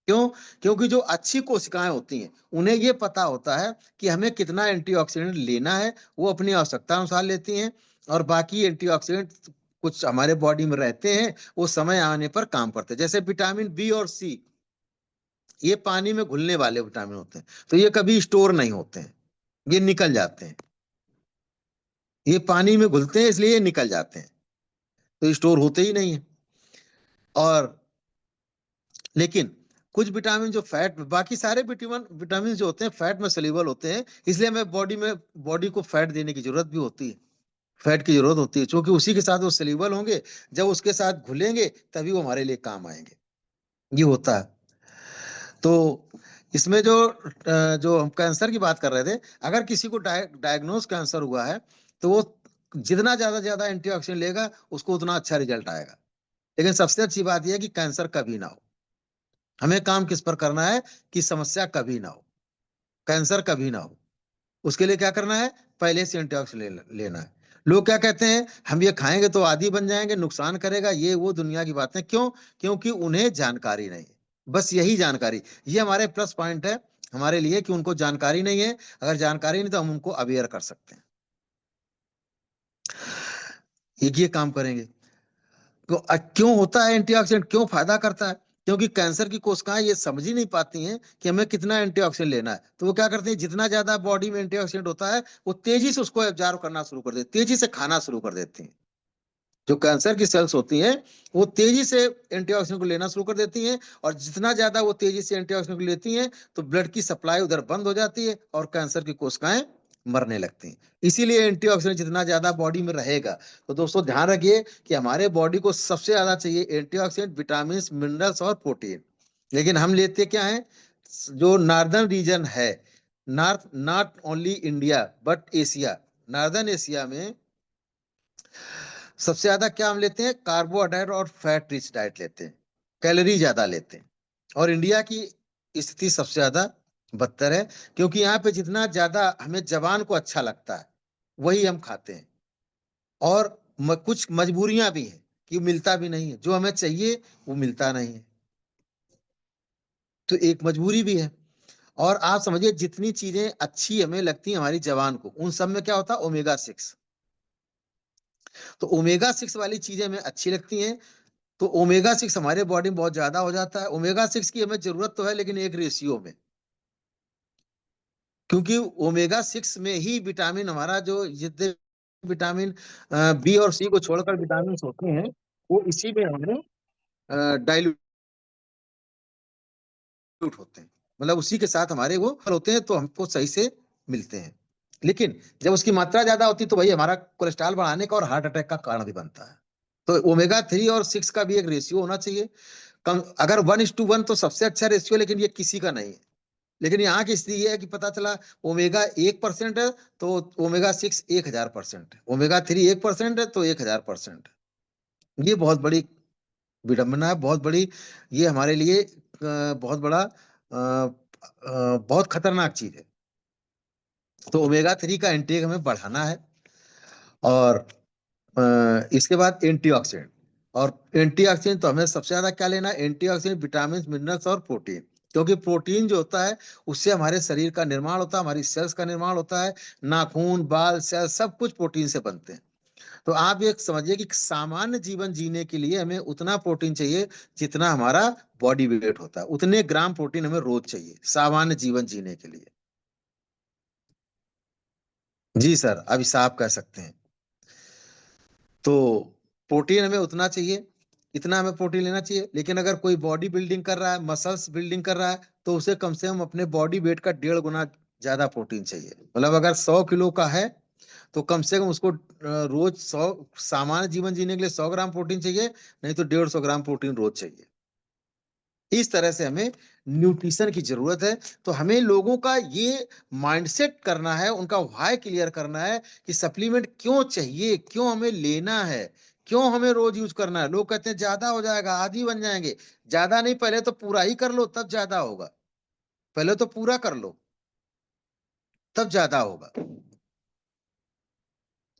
क्यों? क्योंकि जो अच्छी कोशिकाएं होती हैं उन्हें ये पता होता है कि हमें कितना एंटीऑक्सीडेंट लेना है, वो अपनी आवश्यकता अनुसार लेती हैं। और बाकी एंटीऑक्सीडेंट कुछ हमारे बॉडी में रहते हैं, वो समय आने पर काम करते हैं। जैसे विटामिन बी और सी, ये पानी में घुलने वाले विटामिन होते हैं, तो ये कभी स्टोर नहीं होते हैं, ये निकल जाते हैं। ये पानी में घुलते हैं इसलिए ये निकल जाते हैं, तो स्टोर होते ही नहीं है। और लेकिन कुछ विटामिन जो फैट, बाकी सारे विटामिन विटामिन जो होते हैं फैट में सोल्यूबल होते हैं, इसलिए हमें बॉडी को फैट देने की जरूरत भी होती है, फैट की जरूरत होती है, क्योंकि उसी के साथ वो सोल्यूबल होंगे, जब उसके साथ घुलेंगे तभी वो हमारे लिए काम आएंगे। ये होता है। तो इसमें जो हम कैंसर की बात कर रहे थे, अगर किसी को डायग्नोस कैंसर हुआ है तो वो जितना ज्यादा ज्यादा एंटीऑक्सीडेंट लेगा उसको उतना अच्छा रिजल्ट आएगा। लेकिन सबसे अच्छी बात यह है कि कैंसर कभी ना हो, हमें काम किस पर करना है कि समस्या कभी ना हो, कैंसर कभी ना हो। उसके लिए क्या करना है, पहले से एंटीऑक्सीडेंट लेना है। लोग क्या कहते हैं, हम ये खाएंगे तो आदी बन जाएंगे, नुकसान करेगा, ये वो दुनिया की बातें। क्यों? क्योंकि उन्हें जानकारी नहीं है। बस यही जानकारी, ये हमारे प्लस पॉइंट है हमारे लिए कि उनको जानकारी नहीं है। अगर जानकारी नहीं तो हम उनको अवेयर कर सकते हैं, एक ये काम करेंगे। क्यों होता है एंटीऑक्सीडेंट, क्यों फायदा करता है? क्योंकि कैंसर की कोशिकाएं ये समझ ही नहीं पाती हैं कि हमें कितना एंटीऑक्सीडेंट लेना है। तो वो क्या करते हैं, जितना ज्यादा बॉडी में एंटीऑक्सीडेंट होता है वो तेजी से उसको एब्जॉर्ब करना शुरू कर देते, तेजी से खाना शुरू कर देती हैं। जो कैंसर की सेल्स होती हैं वो तेजी से एंटीऑक्सीडेंट को लेना शुरू कर देती हैं, और जितना ज्यादा वो तेजी से एंटीऑक्सीडेंट को लेती हैं तो ब्लड की सप्लाई उधर बंद हो जाती है और कैंसर की कोशिकाएं मरने लगती हैं। इसीलिए एंटीऑक्सीडेंट जितना ज्यादा बॉडी में रहेगा, तो दोस्तों ध्यान रखिए कि हमारे बॉडी को सबसे ज्यादा चाहिए एंटीऑक्सीडेंट, विटामिन, मिनरल्स और प्रोटीन। लेकिन हम लेते क्या है, जो नॉर्दर्न रीजन है, north, not only India but Asia, northern Asia में सबसे ज्यादा क्या हम लेते हैं, कार्बोहाइड्रेट और फैट रिच डाइट लेते हैं, कैलोरी ज्यादा लेते हैं। और इंडिया की स्थिति सबसे ज्यादा बदतर है, क्योंकि यहाँ पे जितना ज्यादा हमें जवान को अच्छा लगता है वही हम खाते हैं। और कुछ मजबूरियां भी हैं कि मिलता भी नहीं है, जो हमें चाहिए वो मिलता नहीं है, तो एक मजबूरी भी है। और आप समझिए जितनी चीजें अच्छी हमें लगती हैं हमारी जवान को, उन सब में क्या होता है, ओमेगा 6। तो ओमेगा 6 वाली चीजें हमें अच्छी लगती हैं, तो ओमेगा 6 हमारे बॉडी में बहुत ज्यादा हो जाता है। ओमेगा 6 की हमें जरूरत तो है लेकिन एक रेशियो में, क्योंकि ओमेगा 6 में ही विटामिन, हमारा जो जितने विटामिन बी और सी को छोड़कर विटामिन होते हैं वो इसी में हमें डाइल्यूट होते हैं, मतलब उसी के साथ हमारे वो होते हैं, तो हमको सही से मिलते हैं। लेकिन जब उसकी मात्रा ज्यादा होती है तो वही हमारा कोलेस्ट्रॉल बढ़ाने का और हार्ट अटैक का कारण भी बनता है। तो ओमेगा 3 और 6 का भी एक रेशियो होना चाहिए। कम, अगर 1:1 तो सबसे अच्छा रेशियो, लेकिन ये किसी का नहीं है। लेकिन यहाँ की स्थिति ये है कि पता चला ओमेगा 1% है तो ओमेगा 6 1000% है, ओमेगा 3 1% है तो 1000%। ये बहुत बड़ी विडंबना है, बहुत बड़ी, ये हमारे लिए बहुत बड़ा बहुत खतरनाक चीज है। तो ओमेगा 3 का इंटेक हमें बढ़ाना है। और इसके बाद एंटीऑक्सीडेंट, और एंटीऑक्सीडेंट तो हमें सबसे ज्यादा क्या लेना है, एंटीऑक्सीडेंट, विटामिन, मिनरल्स और प्रोटीन। क्योंकि प्रोटीन जो होता है उससे हमारे शरीर का निर्माण होता है, हमारी सेल्स का निर्माण होता है, नाखून, बाल, सेल, सब कुछ प्रोटीन से बनते हैं। तो आप ये समझिए कि सामान्य जीवन जीने के लिए हमें उतना प्रोटीन चाहिए जितना हमारा बॉडी वेट होता है, उतने ग्राम प्रोटीन हमें रोज चाहिए सामान्य जीवन जीने के लिए। जी सर, अभी साहब कह सकते हैं। तो प्रोटीन हमें उतना चाहिए, इतना हमें प्रोटीन लेना चाहिए। लेकिन अगर कोई बॉडी बिल्डिंग कर रहा है, मसल्स बिल्डिंग कर रहा है, तो उसे कम से कम अपने बॉडी वेट का 1.5 गुना ज्यादा प्रोटीन चाहिए। मतलब अगर 100 किलो का है तो कम से कम उसको रोज 100, सामान्य जीवन जीने के लिए 100 ग्राम प्रोटीन चाहिए, नहीं तो 150 ग्राम प्रोटीन रोज चाहिए। इस तरह से हमें न्यूट्रिशन की जरूरत है। तो हमें लोगों का ये माइंडसेट करना है, उनका व्हाई क्लियर करना है कि सप्लीमेंट क्यों चाहिए, क्यों हमें लेना है, क्यों हमें रोज यूज करना है। लोग कहते हैं ज्यादा हो जाएगा, आदी बन जाएंगे। ज्यादा नहीं, पहले तो पूरा ही कर लो तब ज्यादा होगा। पहले तो पूरा कर लो तब ज्यादा होगा।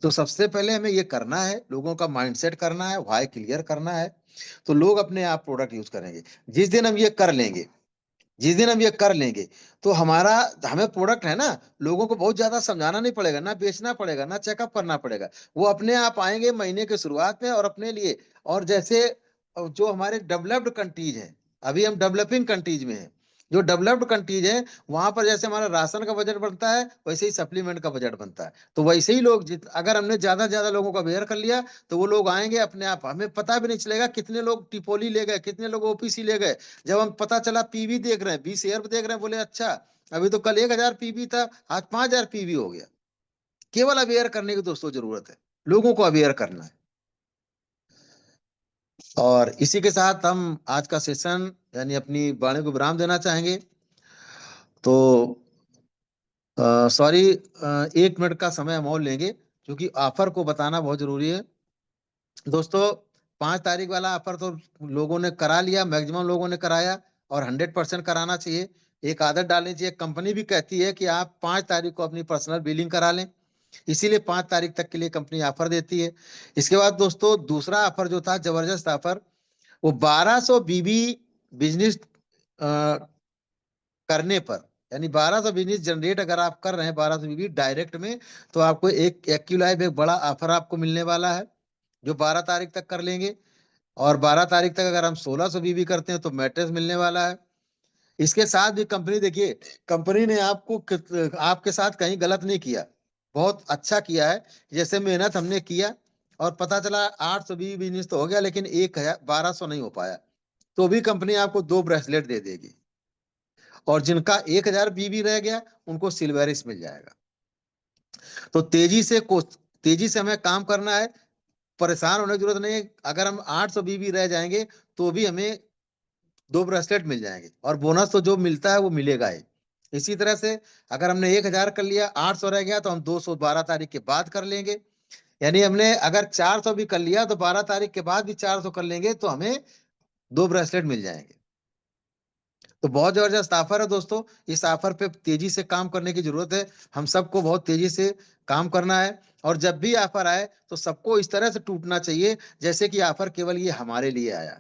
तो सबसे पहले हमें ये करना है, लोगों का माइंडसेट करना है, व्हाई क्लियर करना है, तो लोग अपने आप प्रोडक्ट यूज करेंगे। जिस दिन हम ये कर लेंगे, जिस दिन हम ये कर लेंगे, तो हमारा, हमें प्रोडक्ट है ना, लोगों को बहुत ज्यादा समझाना नहीं पड़ेगा, ना बेचना पड़ेगा, ना चेकअप करना पड़ेगा। वो अपने आप आएंगे महीने के शुरुआत में और अपने लिए। और जैसे जो हमारे डेवलप्ड कंट्रीज हैं, अभी हम डेवलपिंग कंट्रीज में हैं, जो डेवलप्ड कंट्रीज है वहां पर जैसे हमारा राशन का बजट बनता है वैसे ही सप्लीमेंट का बजट बनता है। तो वैसे ही लोग अगर हमने ज्यादा से ज्यादा लोगों को अवेयर कर लिया तो वो लोग आएंगे अपने आप, हमें पता भी नहीं चलेगा कितने लोग टिपोली ले गए, कितने लोग ओपीसी ले गए। जब हम पता चला पीवी देख रहे हैं, 20 शेयर देख रहे हैं, बोले अच्छा, अभी तो कल 1000 पीवी था, आज 5000 पीवी हो गया। केवल अवेयर करने की दोस्तों जरूरत है, लोगों को अवेयर करना है। और इसी के साथ हम आज का सेशन यानी अपनी वाणी को विराम देना चाहेंगे। तो सॉरी, 1 मिनट का समय हम और लेंगे क्योंकि ऑफर को बताना बहुत जरूरी है। दोस्तों, 5 तारीख वाला ऑफर तो लोगों ने करा लिया, मैक्सिमम लोगों ने कराया। और 100% कराना चाहिए। एक आदत डालनी चाहिए। कंपनी भी कहती है कि आप 5 तारीख को अपनी पर्सनल बिलिंग करा लें, इसीलिए 5 तारीख तक के लिए कंपनी ऑफर देती है। इसके बाद दोस्तों दूसरा ऑफर जो था, जबरदस्त ऑफर, वो 1200 बीबी बिजनेस करने पर, यानी 1200 बिजनेस जनरेट अगर आप कर रहे हैं 1200 बीबी डायरेक्ट में, तो आपको एक एक्यूलाइव एक बड़ा ऑफर आपको मिलने वाला है, जो 12 तारीख तक कर लेंगे। और 12 तारीख तक अगर हम 1600 बीबी करते हैं तो मैट्रेस मिलने वाला है। इसके साथ भी कंपनी, देखिए कंपनी ने आपके साथ कहीं गलत नहीं किया, बहुत अच्छा किया है। जैसे मेहनत हमने किया और पता चला 800 बीबी बिजनेस तो हो गया, लेकिन 1000 1200 नहीं हो पाया, तो भी कंपनी आपको 2 ब्रेसलेट दे देगी। और जिनका 1000 बीबी रह गया उनको सिल्वरिस मिल जाएगा। तो तेजी से हमें काम करना है, परेशान होने की जरूरत नहीं है। अगर हम 800 बीबी रह जाएंगे तो भी हमें 2 ब्रेसलेट मिल जाएंगे, और बोनस तो जो मिलता है वो मिलेगा ही। इसी तरह से अगर हमने 1000 कर लिया, 800 रह गया, तो हम 200 12 तारीख के बाद कर लेंगे। यानी हमने अगर 400 भी कर लिया तो 12 तारीख के बाद भी 400 कर लेंगे तो हमें 2 ब्रेसलेट मिल जाएंगे। तो बहुत जबरदस्त ऑफर है दोस्तों। इस ऑफर पे तेजी से काम करने की जरूरत है। हम सबको बहुत तेजी से काम करना है, और जब भी ऑफर आए तो सबको इस तरह से टूटना चाहिए जैसे कि ऑफर केवल ये हमारे लिए आया।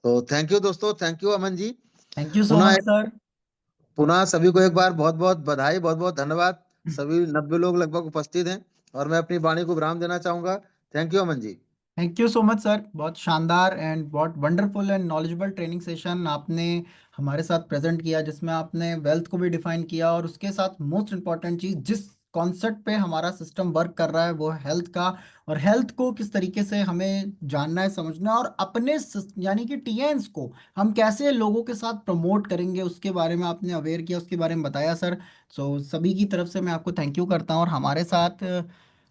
तो थैंक यू दोस्तों, thank you Aman ji. Thank you so पुनः मच सर। पुनः सभी को एक बार बहुत बहुत बधाई, बहुत बहुत धन्यवाद। सभी 90 लोग लगभग उपस्थित हैं, और मैं अपनी वाणी को विराम देना चाहूंगा। Thank you Aman ji. Thank you so much sir, बहुत शानदार एंड बहुत wonderful and knowledgeable training session आपने हमारे साथ प्रेजेंट किया, जिसमें आपने वेल्थ को भी डिफाइन किया और उसके साथ मोस्ट इम्पॉर्टेंट चीज़ जिस कॉन्सेप्ट पे हमारा सिस्टम वर्क कर रहा है वो हेल्थ का, और हेल्थ को किस तरीके से हमें जानना है, समझना है, और अपने यानी कि टीएन्स को हम कैसे लोगों के साथ प्रमोट करेंगे उसके बारे में आपने अवेयर किया, उसके बारे में बताया सर। सो सभी की तरफ से मैं आपको थैंक यू करता हूँ। और हमारे साथ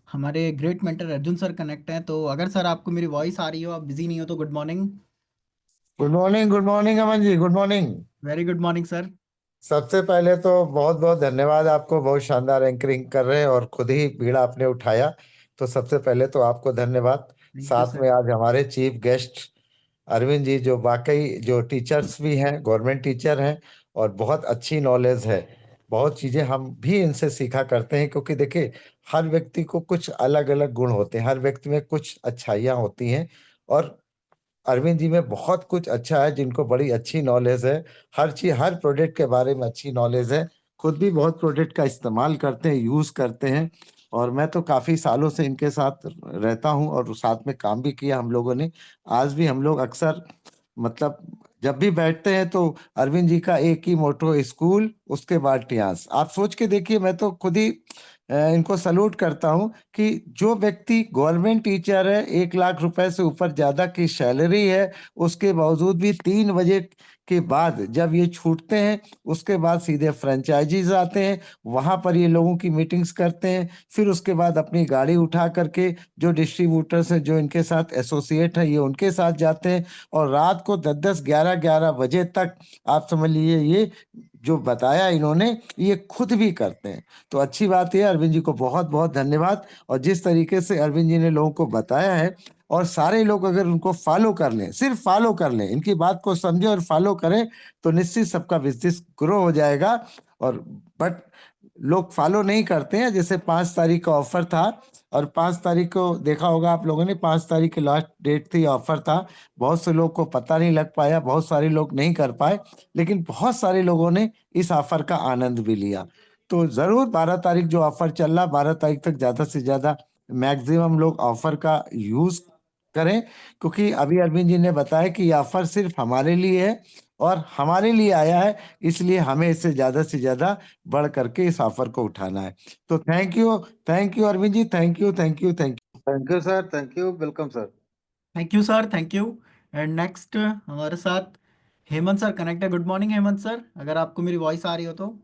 हमारे great mentor Arjun sir connect हैं, तो अगर सर आपको मेरी वॉइस आ रही हो, आप बिजी नहीं हो, तो good morning. Good morning Aman ji, good morning. Very good morning sir. सबसे पहले तो बहुत बहुत धन्यवाद आपको, बहुत शानदार एंकरिंग कर रहे हैं और खुद ही बीड़ा आपने उठाया, तो सबसे पहले तो आपको धन्यवाद। थैंक यू साथ सर। में आज हमारे चीफ गेस्ट अरविंद जी, जो वाकई जो टीचर्स भी हैं, गवर्नमेंट टीचर हैं, और बहुत अच्छी नॉलेज है। बहुत चीज़ें हम भी इनसे सीखा करते हैं, क्योंकि देखिए हर व्यक्ति को कुछ अलग अलग गुण होते हैं, हर व्यक्ति में कुछ अच्छाइयाँ होती हैं, और अरविंद जी में बहुत कुछ अच्छा है, जिनको बड़ी अच्छी नॉलेज है। हर चीज, हर प्रोडक्ट के बारे में अच्छी नॉलेज है। खुद भी बहुत प्रोडक्ट का इस्तेमाल करते हैं, यूज करते हैं। और मैं तो काफी सालों से इनके साथ रहता हूं और साथ में काम भी किया हम लोगों ने। आज भी हम लोग अक्सर, मतलब जब भी बैठते हैं तो अरविंद जी का एक ही मोटो, स्कूल उसके बाद टियास। आप सोच के देखिए, मैं तो खुद ही इनको सलूट करता हूं कि जो व्यक्ति गवर्नमेंट टीचर है, 1 लाख रुपए से ऊपर ज्यादा की सैलरी है, उसके बावजूद भी 3 बजे के बाद जब ये छूटते हैं, उसके बाद सीधे फ्रेंचाइजीज आते हैं, वहां पर ये लोगों की मीटिंग्स करते हैं। फिर उसके बाद अपनी गाड़ी उठा करके जो डिस्ट्रीब्यूटर्स हैं, जो इनके साथ एसोसिएट हैं, ये उनके साथ जाते हैं, और रात को 10 10 11 11 बजे तक, आप समझ लीजिए, ये जो बताया इन्होंने ये खुद भी करते हैं। तो अच्छी बात है, अरविंद जी को बहुत बहुत धन्यवाद। और जिस तरीके से अरविंद जी ने लोगों को बताया है, और सारे लोग अगर उनको फॉलो कर लें, सिर्फ फॉलो कर लें, इनकी बात को समझे और फॉलो करें, तो निश्चित सबका बिजनेस ग्रो हो जाएगा। और बट लोग फॉलो नहीं करते हैं। जैसे 5 तारीख का ऑफर था, और 5 तारीख को देखा होगा आप लोगों ने, 5 तारीख की लास्ट डेट थी, ऑफर था। बहुत से लोग को पता नहीं लग पाया, बहुत सारे लोग नहीं कर पाए, लेकिन बहुत सारे लोगों ने इस ऑफर का आनंद भी लिया। तो जरूर 12 तारीख जो ऑफर चल रहा, 12 तारीख तक ज्यादा से ज्यादा मैक्सिमम लोग ऑफर का यूज करें, क्योंकि अभी अरविंद जी ने बताया कि ये ऑफर सिर्फ हमारे लिए है और हमारे लिए आया है, इसलिए हमें इससे ज्यादा बढ़ करके इस ऑफर को उठाना है। तो thank you Arvind ji, thank you, thank you, thank you. Thank you sir, thank you, welcome sir. Thank you sir, thank you. And next हमारे साथ हेमंत सर कनेक्ट है। गुड मॉर्निंग हेमंत सर, अगर आपको मेरी वॉइस आ रही हो तो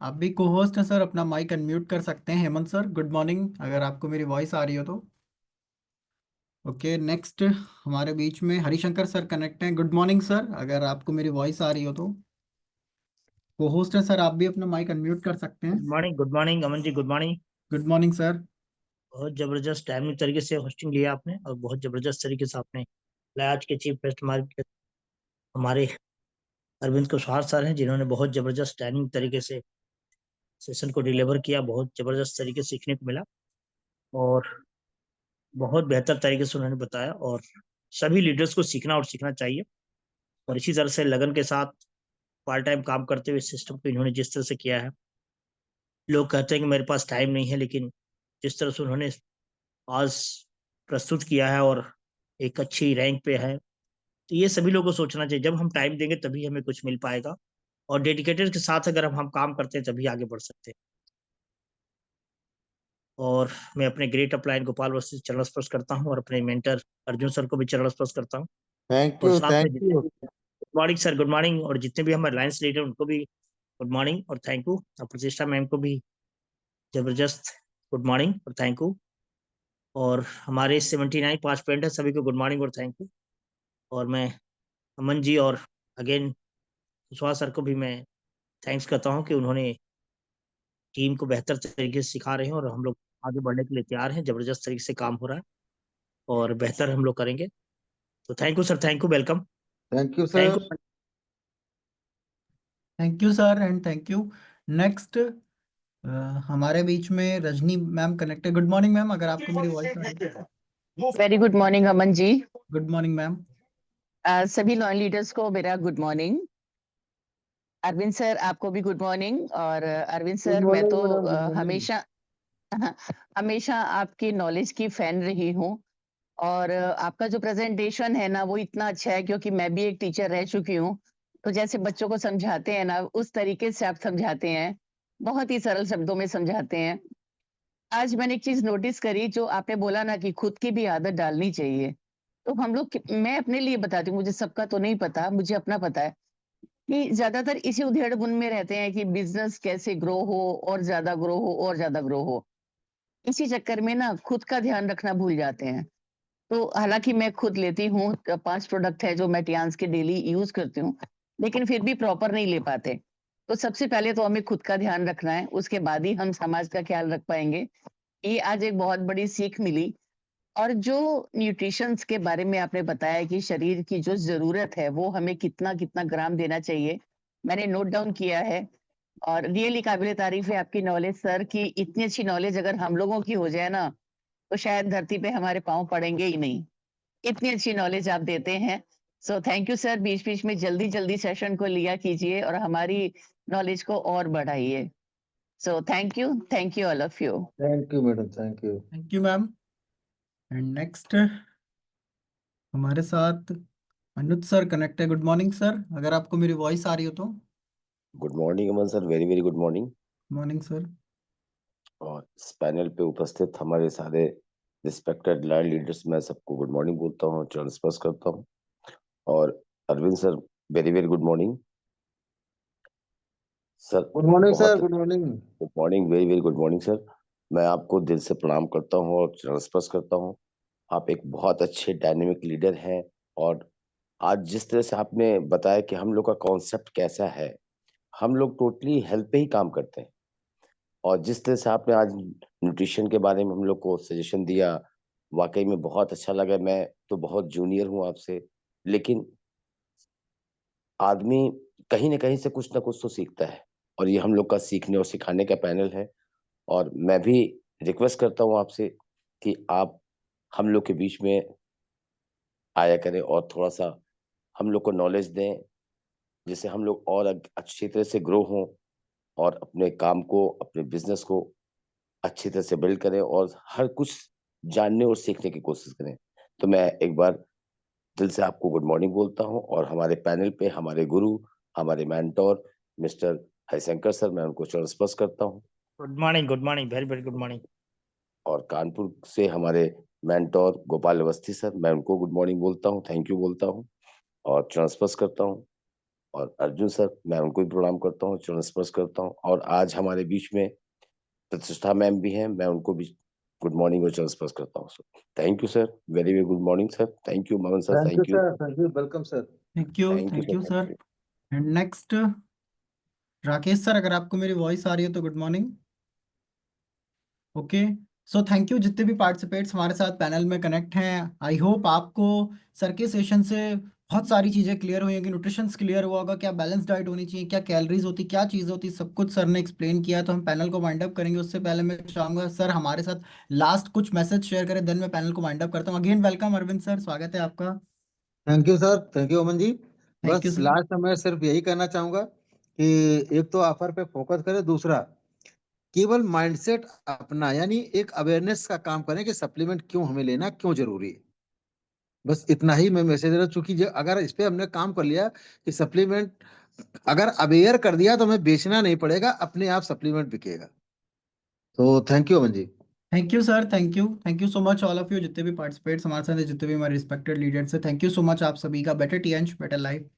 आप भी को होस्ट हैं सर, अपना माइक अनम्यूट कर सकते हैं। हेमंत सर गुड मॉर्निंग, अगर आपको मेरी वॉइस आ रही हो तो। ओके, नेक्स्ट हमारे बीच में हरिशंकर सर कनेक्ट हैं। गुड मॉर्निंग सर, अगर आपको मेरी वॉइस आ रही हो तो। को होस्ट हैं सर, आप भी अपना माइक अनम्यूट कर सकते हैं। Good morning Aman ji, good morning. Good morning sir. बहुत जबरदस्त टाइमिंग तरीके से होस्टिंग लिया आपने, और बहुत जबरदस्त तरीके से आपने आज के चीफ गेस्ट हमारे अरविंद कुशवाहा सर हैं, जिन्होंने बहुत जबरदस्त ट्रेनिंग तरीके से सेशन को डिलीवर किया। बहुत जबरदस्त तरीके से सीखने को मिला और बहुत बेहतर तरीके से उन्होंने बताया। और सभी लीडर्स को सीखना और सीखना चाहिए। और इसी तरह से लगन के साथ पार्ट टाइम काम करते हुए सिस्टम को इन्होंने जिस तरह से किया है, लोग कहते हैं कि मेरे पास टाइम नहीं है, लेकिन जिस तरह से उन्होंने आज प्रस्तुत किया है और एक अच्छी रैंक पे है, तो ये सभी लोगों को सोचना चाहिए। जब हम टाइम देंगे तभी हमें कुछ मिल पाएगा, और डेडिकेटेड के साथ अगर हम काम करते हैं तभी आगे बढ़ सकते हैं। और मैं अपने ग्रेट अपलाइन गोपाल वस्ती से चरण स्पर्श करता हूँ और अपने मेंटर अर्जुन सर को भी चरण स्पर्श करता हूँ। थैंक और यू, साथ में thank you. Good morning sir, good morning. और जितने भी हमारे लाइन्स लीडर उनको भी गुड मॉर्निंग और थैंक यू। और प्रतिष्ठा मैम को भी जबरदस्त गुड मॉर्निंग और थैंक यू। और हमारे 79 पार्टिसिपेंट है, सभी को गुड मॉर्निंग और थैंक यू। और मैं अमन जी और अगेन कुशवाहा सर को भी मैं थैंक्स करता हूँ कि उन्होंने टीम को बेहतर तरीके से सिखा रहे हैं और हम लोग आगे बढ़ने के लिए तैयार हैं। जबरदस्त तरीके से काम हो रहा है और बेहतर हम लोग करेंगे। तो thank you sir, thank you, welcome, thank you thank sir. You. Thank you sir and thank you. Next हमारे बीच में Rajni ma'am connected. Good morning ma'am, अगर आपको मेरी वॉइस आ रही है। Very good morning Aman ji. Good morning ma'am. सभी लॉयल लीडर्स को मेरा गुड मॉर्निंग। अरविंद सर आपको भी गुड मॉर्निंग। और अरविंद गुड सर मैं मॉर्निंग तो मैडम, गुड मॉर्निंग। हमेशा हमेशा आपकी नॉलेज की फैन रही हूँ। और आपका जो प्रेजेंटेशन है ना वो इतना अच्छा है, क्योंकि मैं भी एक टीचर रह चुकी हूँ। तो जैसे बच्चों को समझाते हैं ना उस तरीके से आप समझाते हैं, बहुत ही सरल शब्दों में समझाते हैं। आज मैंने एक चीज नोटिस करी, जो आपने बोला ना कि खुद की भी आदत डालनी चाहिए। तो हम लोग मैं अपने लिए बताती हूँ, मुझे सबका तो नहीं पता, मुझे अपना पता है कि ज्यादातर इसी उधेड़-बुन में रहते हैं कि बिजनेस कैसे ग्रो हो और ज्यादा ग्रो हो और ज्यादा ग्रो हो। इसी चक्कर में ना खुद का ध्यान रखना भूल जाते हैं। तो हालांकि मैं खुद लेती हूँ, 5 प्रोडक्ट है जो मैं टियान्स के डेली यूज करती हूँ, लेकिन फिर भी प्रॉपर नहीं ले पाते। तो सबसे पहले तो हमें खुद का ध्यान रखना है, उसके बाद ही हम समाज का ख्याल रख पाएंगे। ये आज एक बहुत बड़ी सीख मिली। और जो न्यूट्रिशंस के बारे में आपने बताया कि शरीर की जो ज़रूरत है, वो हमें कितना-कितना ग्राम देना चाहिए, मैंने नोट डाउन किया है। और रियली काबिल तारीफ़ है आपकी नॉलेज सर, कि इतनी अच्छी नॉलेज अगर हम लोगों की हो जाए ना, तो शायद धरती पे हमारे पाँव पड़ेंगे ही नहीं। इतनी अच्छी नॉलेज आप देते हैं। सो थैंक यू सर, बीच-बीच में जल्दी-जल्दी सेशन को लिया कीजिए और हमारी नॉलेज को और बढ़ाइए। So thank you all of you. Thank you madam, thank you. Thank you ma'am. And next हमारे साथ अनुज सर कनेक्ट है। गुड मॉर्निंग सर, अगर आपको मेरी वॉइस आ रही हो तो। Good morning Aman sir, very very good morning. Morning sir. और इस पैनल पे उपस्थित हमारे सारे रिस्पेक्टेड लाइन लीडर्स, मैं सबको गुड मॉर्निंग बोलता हूँ, चरण स्पर्श करता हूँ। और Arvind sir, very very good morning sir. Good morning sir, बहुत good morning. Good morning, very very good morning sir. मैं आपको दिल से प्रणाम करता हूँ और चरण स्पर्श करता हूँ। आप एक बहुत अच्छे डायनेमिक लीडर हैं। और आज जिस तरह से आपने बताया कि हम लोग का कॉन्सेप्ट कैसा है, हम लोग टोटली हेल्थ पे ही काम करते हैं। और जिस तरह से आपने आज न्यूट्रिशन के बारे में हम लोग को सजेशन दिया, वाकई में बहुत अच्छा लगा। मैं तो बहुत जूनियर हूँ आपसे, लेकिन आदमी कहीं न कहीं से कुछ ना कुछ तो सीखता है। और ये हम लोग का सीखने और सिखाने का पैनल है। और मैं भी रिक्वेस्ट करता हूँ आपसे कि आप हम लोग के बीच में आया करें और थोड़ा-सा हम लोग को नॉलेज दें, जिससे हम लोग और अच्छी तरह से ग्रो हों और अपने काम को, अपने बिज़नेस को अच्छी तरह से बिल्ड करें और हर कुछ जानने और सीखने की कोशिश करें। तो मैं एक बार दिल से आपको गुड मॉर्निंग बोलता हूँ। और हमारे पैनल पे हमारे गुरु, हमारे मेंटर मिस्टर हरिशंकर सर, मैं उनको चरण स्पर्श करता हूँ। Good morning, very very good morning. और कानपुर से हमारे मेंटर गोपाल अवस्थी सर, मैं उनको गुड मॉर्निंग बोलता हूँ, थैंक यू बोलता हूँ और चरण स्पर्श करता हूँ। और अर्जुन सर, मैं उनको भी प्रणाम करता हूँ, चरण स्पर्श करता हूँ। और आज हमारे बीच में प्रतिष्ठा मैम भी हैं, मैं उनको भी गुड मॉर्निंग और चरण स्पर्श करता हूँ sir. Thank you sir, very very good morning sir. Thank you Aman sir, thank you thank you, sir, thank you, welcome sir. Thank you sir. Sir. And next Rakesh sir, अगर आपको मेरी वॉइस आ रही हो तो good morning. Okay, so thank you जितने भी participants हमारे साथ पैनल में कनेक्ट हैं। आई होप आपको सर के सेशन से बहुत सारी चीज़ें क्लियर हुई होंगी। न्यूट्रिशन क्लियर हुआ होगा, क्या बैलेंस डाइट होनी चाहिए, क्या कैलोरीज होती, क्या चीज़ होती, सब कुछ सर ने एक्सप्लेन किया। तो हम पैनल को वाइंड अप करेंगे उससे पहले मैं चाहूँगा सर हमारे साथ लास्ट कुछ मैसेज शेयर करें, देन मैं पैनल को वाइंड अप करता हूँ। अगेन वेलकम अरविंद सर, स्वागत है आपका। Thank you sir, thank you Aman ji. Thank you बस सर। लास्ट में मैं सिर्फ यही कहना चाहूंगा कि एक तो ऑफर पे फोकस करें, दूसरा केवल माइंडसेट अपना, यानी एक अवेयरनेस का काम करें कि सप्लीमेंट क्यों हमें लेना, क्यों जरूरी है। बस इतना ही मैं मैसेज दे रहा हूं, चूंकि अगर इस पे हमने काम कर लिया कि सप्लीमेंट अगर अवेयर कर दिया तो हमें बेचना नहीं पड़ेगा, अपने आप सप्लीमेंट बिकेगा। तो thank you Aman ji. Thank you sir, thank you so much all of you जितने भी पार्टिसिपेट्स हमारे साथ हैं, जितने भी हमारे रिस्पेक्टेड लीडर्स हैं। थैंक यू सो मच आप सभी का। Better tea and better life.